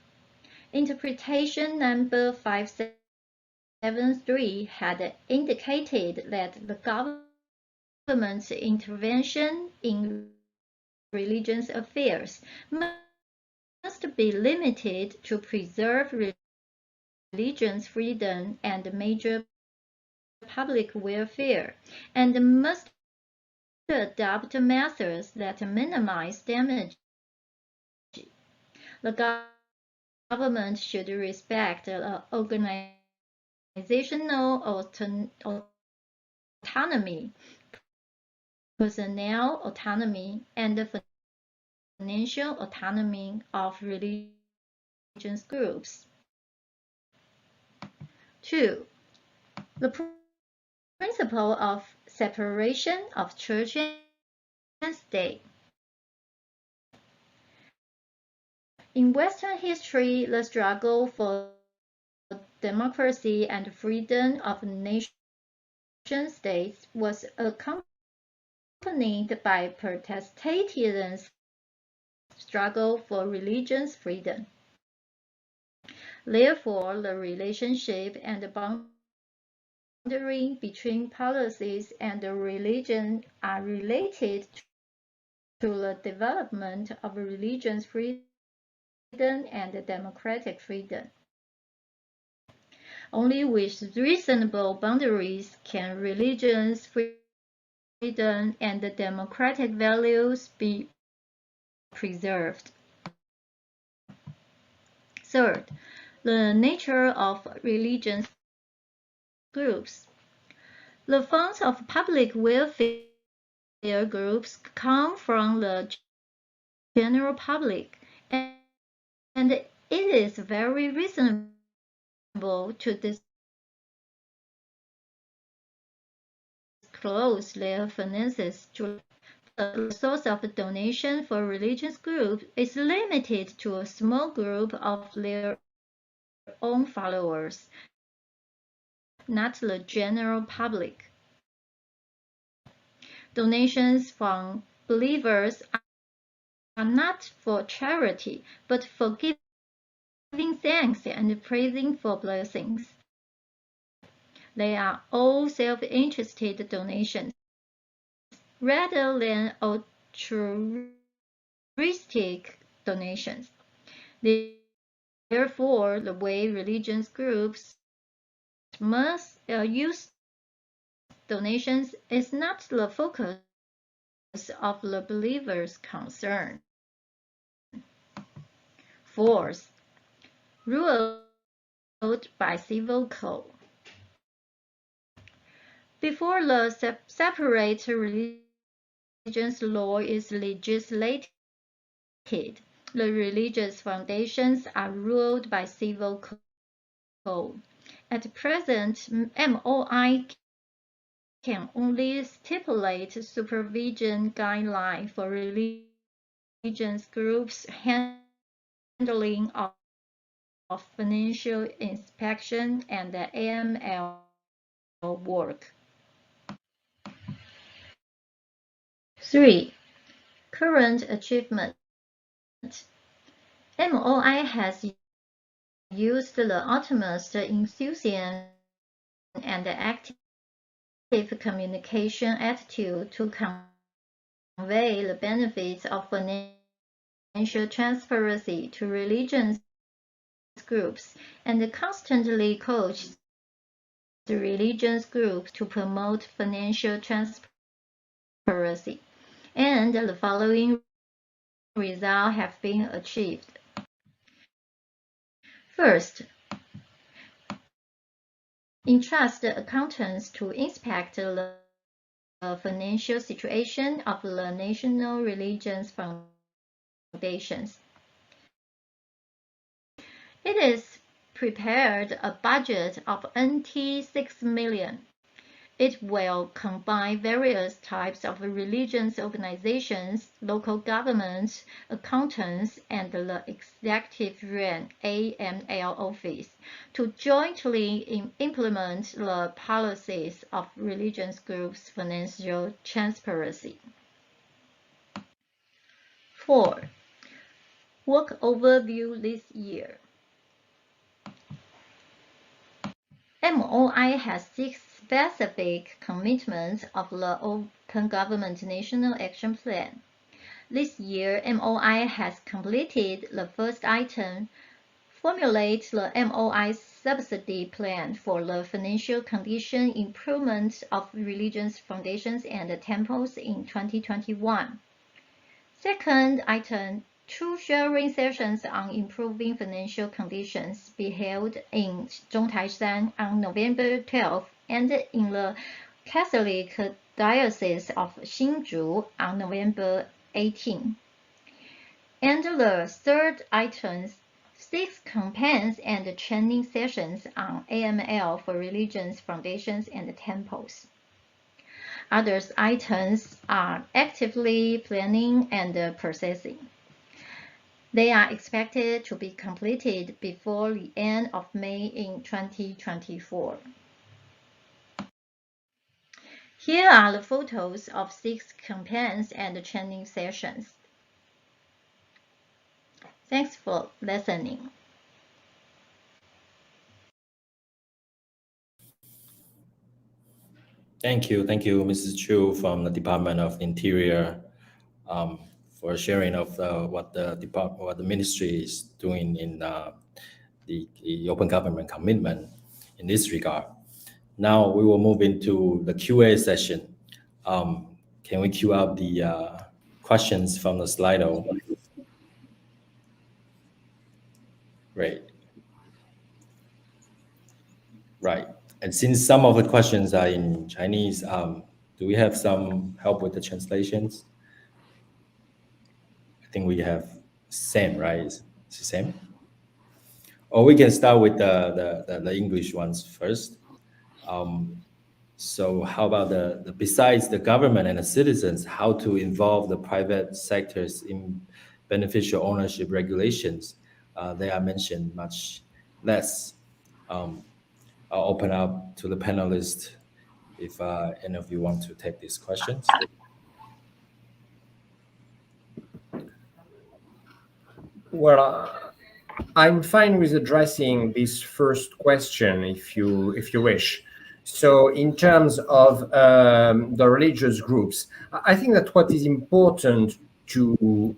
Interpretation number 573 had indicated that the government's intervention in religious affairs must be limited to preserve religious freedom and major public welfare, and must adopt methods that minimize damage. The government should respect organizational autonomy, personnel autonomy, and the financial autonomy of religious groups. Two, the principle of separation of church and state. In Western history, the struggle for democracy and freedom of nation-states was accompanied by Protestant's struggle for religious freedom. Therefore, the relationship and the boundary between policies and religion are related to the development of religious freedom and democratic freedom. Only with reasonable boundaries can religious freedom and democratic values be preserved. Third, the nature of religious groups. The funds of public welfare groups come from the general public, and it is very reasonable to disclose their finances to the source of donation for religious groups is limited to a small group of their own followers, not the general public. Donations from believers are not for charity, but for giving thanks and praising for blessings. They are all self-interested donations, rather than altruistic donations. Therefore, the way religious groups must use donations is not the focus of the believer's concern. Fourth, ruled by civil code. Before the separate religious law is legislated, the religious foundations are ruled by civil code. At present, MOI can only stipulate supervision guidelines for religious groups handling of financial inspection and AML work. 3. Current achievement. MOI has used the utmost enthusiasm and active communication attitude to convey the benefits of financial transparency to religious groups and constantly coach the religious groups to promote financial transparency, and the following results have been achieved. First, entrust the accountants to inspect the financial situation of the national religious foundations. It is prepared a budget of NT 6 million. It will combine various types of religious organizations, local governments, accountants, and the executive branch AML office to jointly implement the policies of religious groups' financial transparency. 4. Work overview this year. MOI has 6 specific commitments of the Open Government National Action Plan. This year, MOI has completed the first item, formulate the MOI subsidy plan for the financial condition improvement of religious foundations and temples in 2021. Second item, 2 sharing sessions on improving financial conditions be held in Zhongtaishan on November 12 and in the Catholic Diocese of Hsinchu on November 18. And the third item, 6 campaigns and training sessions on AML for religious foundations and temples. Other items are actively planning and processing. They are expected to be completed before the end of May in 2024. Here are the photos of 6 campaigns and training sessions. Thanks for listening. Thank you, Mrs. Chu from the Department of Interior, for sharing of what the ministry is doing in the open government commitment in this regard. Now we will move into the Q&A session. Can we queue up the questions from the Slido? Great. Right. And since some of the questions are in Chinese, do we have some help with the translations? I think we have same, right? It's the same? Or we can start with the English ones first. So how about the besides the government and the citizens, how to involve the private sectors in beneficial ownership regulations? They are mentioned much less. I'll open up to the panelists if any of you want to take these questions. Well, I'm fine with addressing this first question if you wish. So in terms of the religious groups, I think that what is important to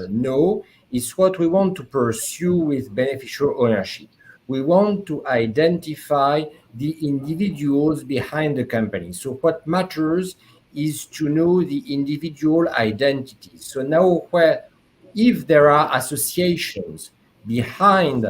know is what we want to pursue with beneficial ownership. We want to identify the individuals behind the company. So what matters is to know the individual identities. So now if there are associations behind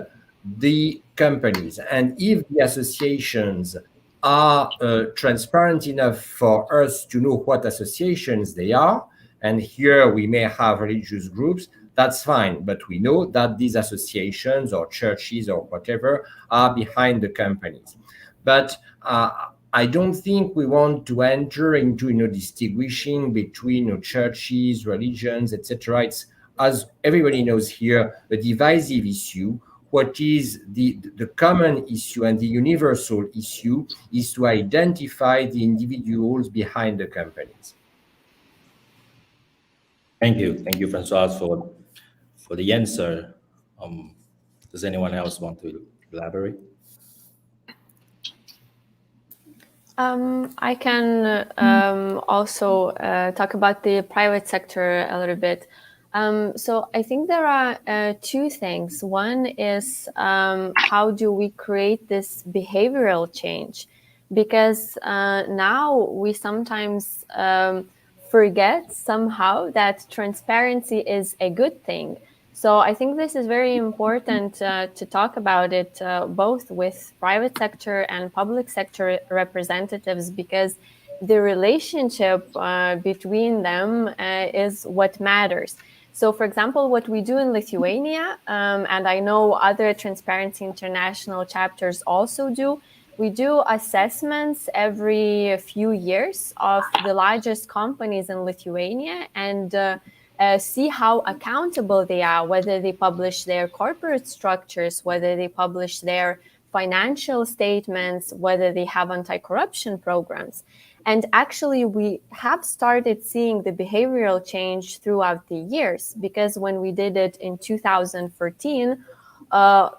the companies, and if the associations are transparent enough for us to know what associations they are, and here we may have religious groups, that's fine, but we know that these associations or churches or whatever are behind the companies. But I don't think we want to enter into distinguishing between churches, religions, etc. It's, as everybody knows here, a divisive issue. What is the common issue and the universal issue is to identify the individuals behind the companies. Thank you, Francois, for the answer. Does anyone else want to elaborate? I can also talk about the private sector a little bit. So I think there are two things. One is how do we create this behavioral change? Because now we sometimes forget somehow that transparency is a good thing. So I think this is very important to talk about it both with private sector and public sector representatives, because the relationship between them is what matters. So, for example, what we do in Lithuania, and I know other Transparency International chapters also do, we do assessments every few years of the largest companies in Lithuania and see how accountable they are, whether they publish their corporate structures, whether they publish their financial statements, whether they have anti-corruption programs. And actually, we have started seeing the behavioral change throughout the years, because when we did it in 2014,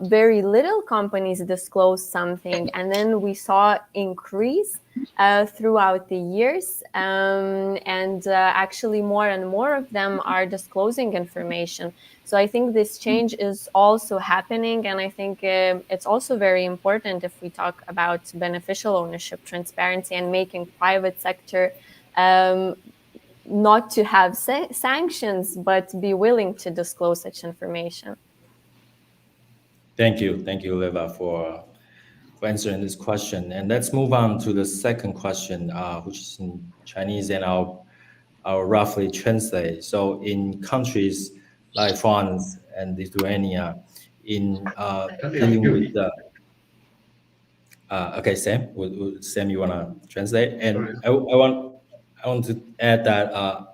very little companies disclosed something, and then we saw increase throughout the years, and actually more and more of them are disclosing information. So I think this change is also happening, and I think it's also very important if we talk about beneficial ownership, transparency, and making private sector not to have sanctions, but be willing to disclose such information. Thank you, Leva, for answering this question. And let's move on to the second question, which is in Chinese, and I'll roughly translate. So in countries like France and Lithuania, in dealing with the okay, Sam, Sam, you wanna translate? And I want to add that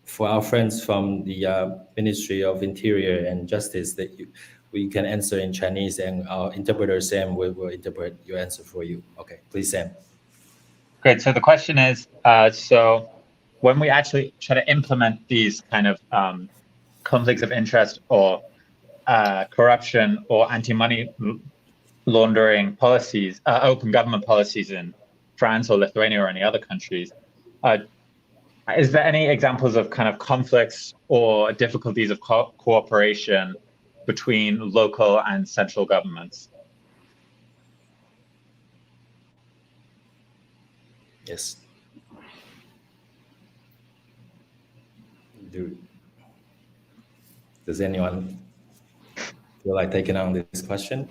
for our friends from the Ministry of Interior and Justice, that we can answer in Chinese, and our interpreter Sam will interpret your answer for you. Okay, please, Sam. Great. So the question is, so when we actually try to implement these kind of conflicts of interest or corruption or anti-money laundering policies, open government policies in France or Lithuania or any other countries, is there any examples of kind of conflicts or difficulties of cooperation between local and central governments? Yes. Does anyone feel like taking on this question?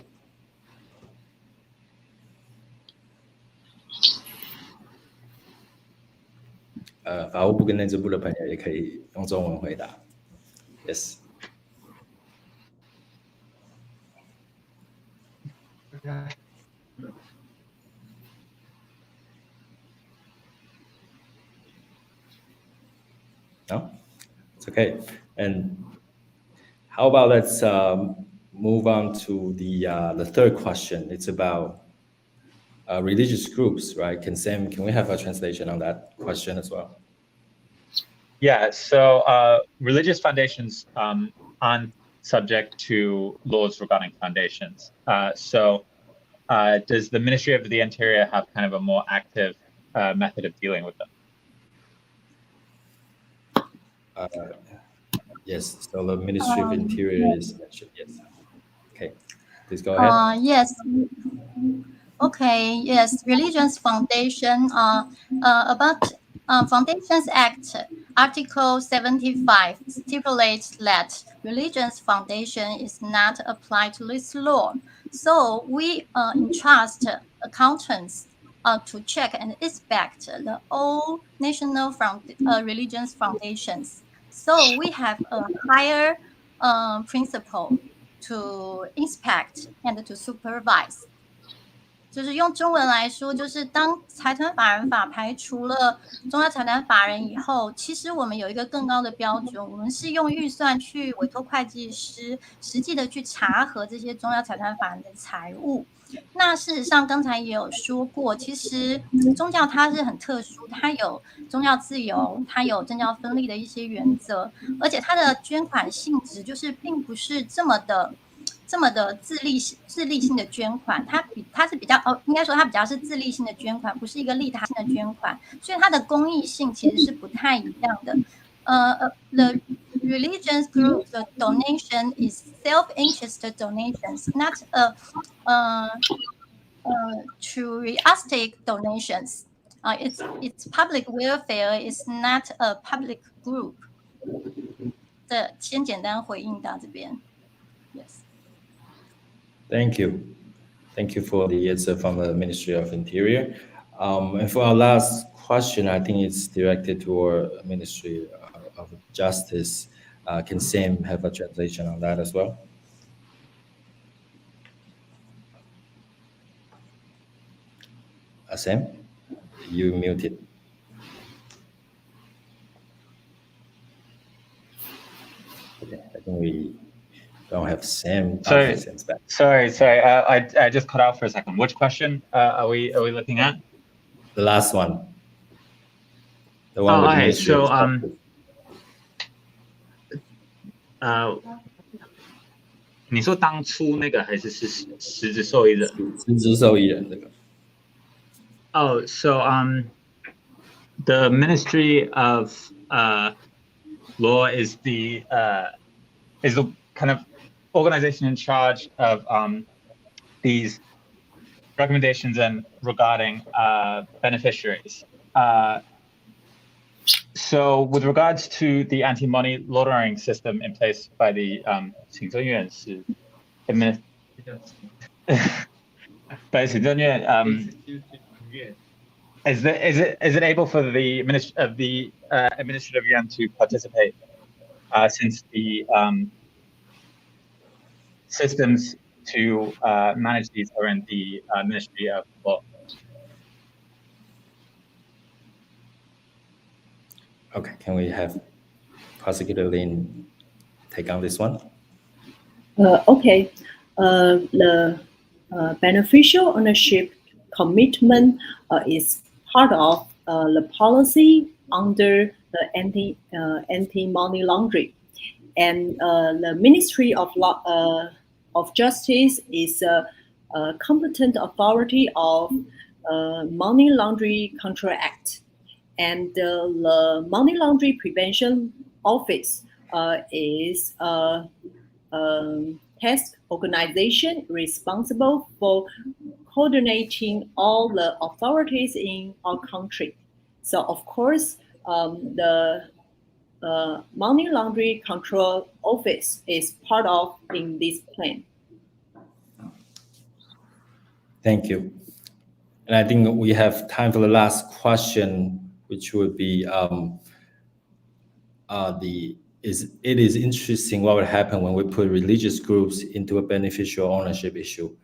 Yes. 法务部跟内政部的朋友也可以用中文回答。Yes. No, it's okay. And how about let's move on to the third question. It's about religious groups, right? Can we have a translation on that question as well? Yeah. So religious foundations aren't subject to laws regarding foundations. So does the Ministry of the Interior have kind of a more active method of dealing with them? Yes, so the Ministry of Interior is mentioned, yes. Okay, please go ahead. Yes. Okay, yes, Religions Foundation, about Foundations Act, Article 75 stipulates that Religions Foundation is not applied to this law. So we entrust accountants to check and inspect the all national religious foundations. So we have a higher principle to inspect and to supervise. 就是用中文来说，就是当财团法人法排除了中央财团法人以后，其实我们有一个更高的标准，我们是用预算去委托会计师实际的去查核这些中央财团法人的财务。那事实上刚才也有说过，其实宗教它是很特殊，它有宗教自由，它有政教分立的一些原则，而且它的捐款性质就是并不是这么的自利性的捐款，它是比较应该说它比较是自利性的捐款，不是一个利他性的捐款，所以它的公益性其实是不太一样的。The religious group, the donation is self-interested donations, not altruistic donations. It's public welfare is not a public group. 这先简单回应到这边。Yes. Thank you. Thank you for the answer from the Ministry of Interior. And for our last question, I think it's directed to our Ministry of Justice. Can Sam have a translation on that as well? Sam, you muted. Okay, I think we don't have Sam. Sorry, Sam's back. sorry. I just cut out for a second. Which question are we looking at? The last one. The one with the Ministry of Justice. 你说当初那个还是实质受益人？实质受益人这个。Oh, so the Ministry of Law is the kind of organization in charge of these recommendations and regarding beneficiaries. So with regards to the anti-money laundering system in place by the 行政院是 by 行政院 is it able for the administrative yuan to participate since the systems to manage these are in the Ministry of Law? Okay, can we have Prosecutor Lin take on this one? Okay. The beneficial ownership commitment is part of the policy under the anti-money laundering, and the Ministry of Justice is a competent authority of Money Laundering Control Act, and the Money Laundering Prevention Office is a task organization responsible for coordinating all the authorities in our country. So of course, the Money Laundering Control Office is part of in this plan. Thank you. And I think we have time for the last question, which would be it is interesting what would happen when we put religious groups into a beneficial ownership issue.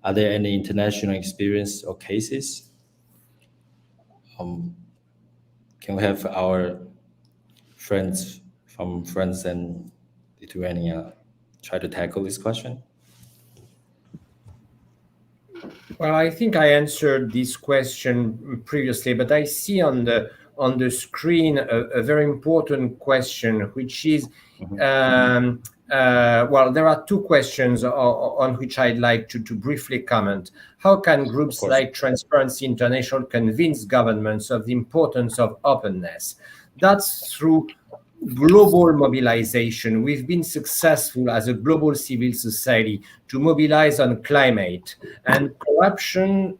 Are there any international experience or cases? Can we have our friends from France and Lithuania try to tackle this question? Well, I think I answered this question previously, but I see on the screen a very important question, which is, well, there are two questions on which I'd like to briefly comment. How can groups like Transparency International convince governments of the importance of openness? That's through global mobilization. We've been successful as a global civil society to mobilize on climate, and corruption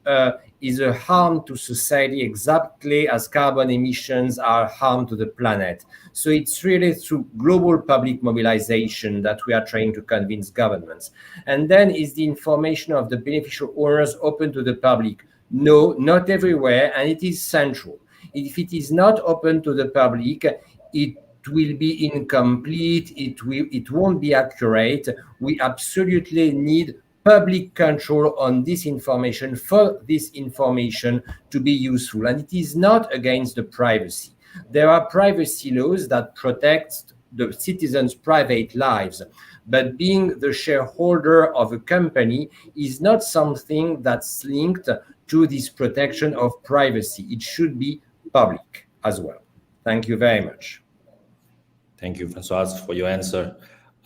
is a harm to society exactly as carbon emissions are harm to the planet. So it's really through global public mobilization that we are trying to convince governments. And then is the information of the beneficial owners open to the public? No, not everywhere, and it is central. If it is not open to the public, it will be incomplete, it won't be accurate. We absolutely need public control on this information for this information to be useful. And it is not against the privacy. There are privacy laws that protect the citizens' private lives, but being the shareholder of a company is not something that's linked to this protection of privacy. It should be public as well. Thank you very much. Thank you, Françoise, for your answer.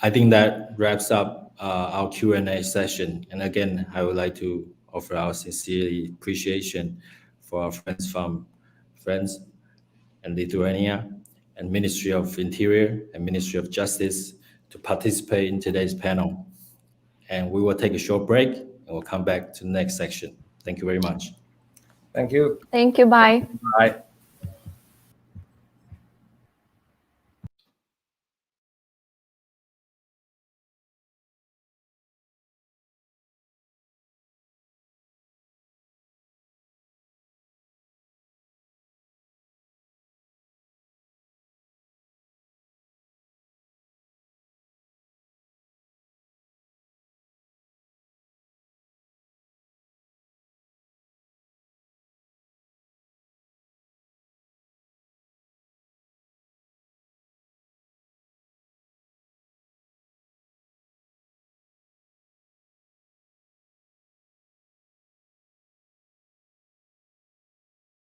I think that wraps up our Q&A session. And again, I would like to offer our sincere appreciation for our friends from France and Lithuania. and Ministry of Interior and Ministry of Justice to participate in today's panel. And we will take a short break and we'll come back to the next section. Thank you very much. Thank you. Thank you. Bye. Bye.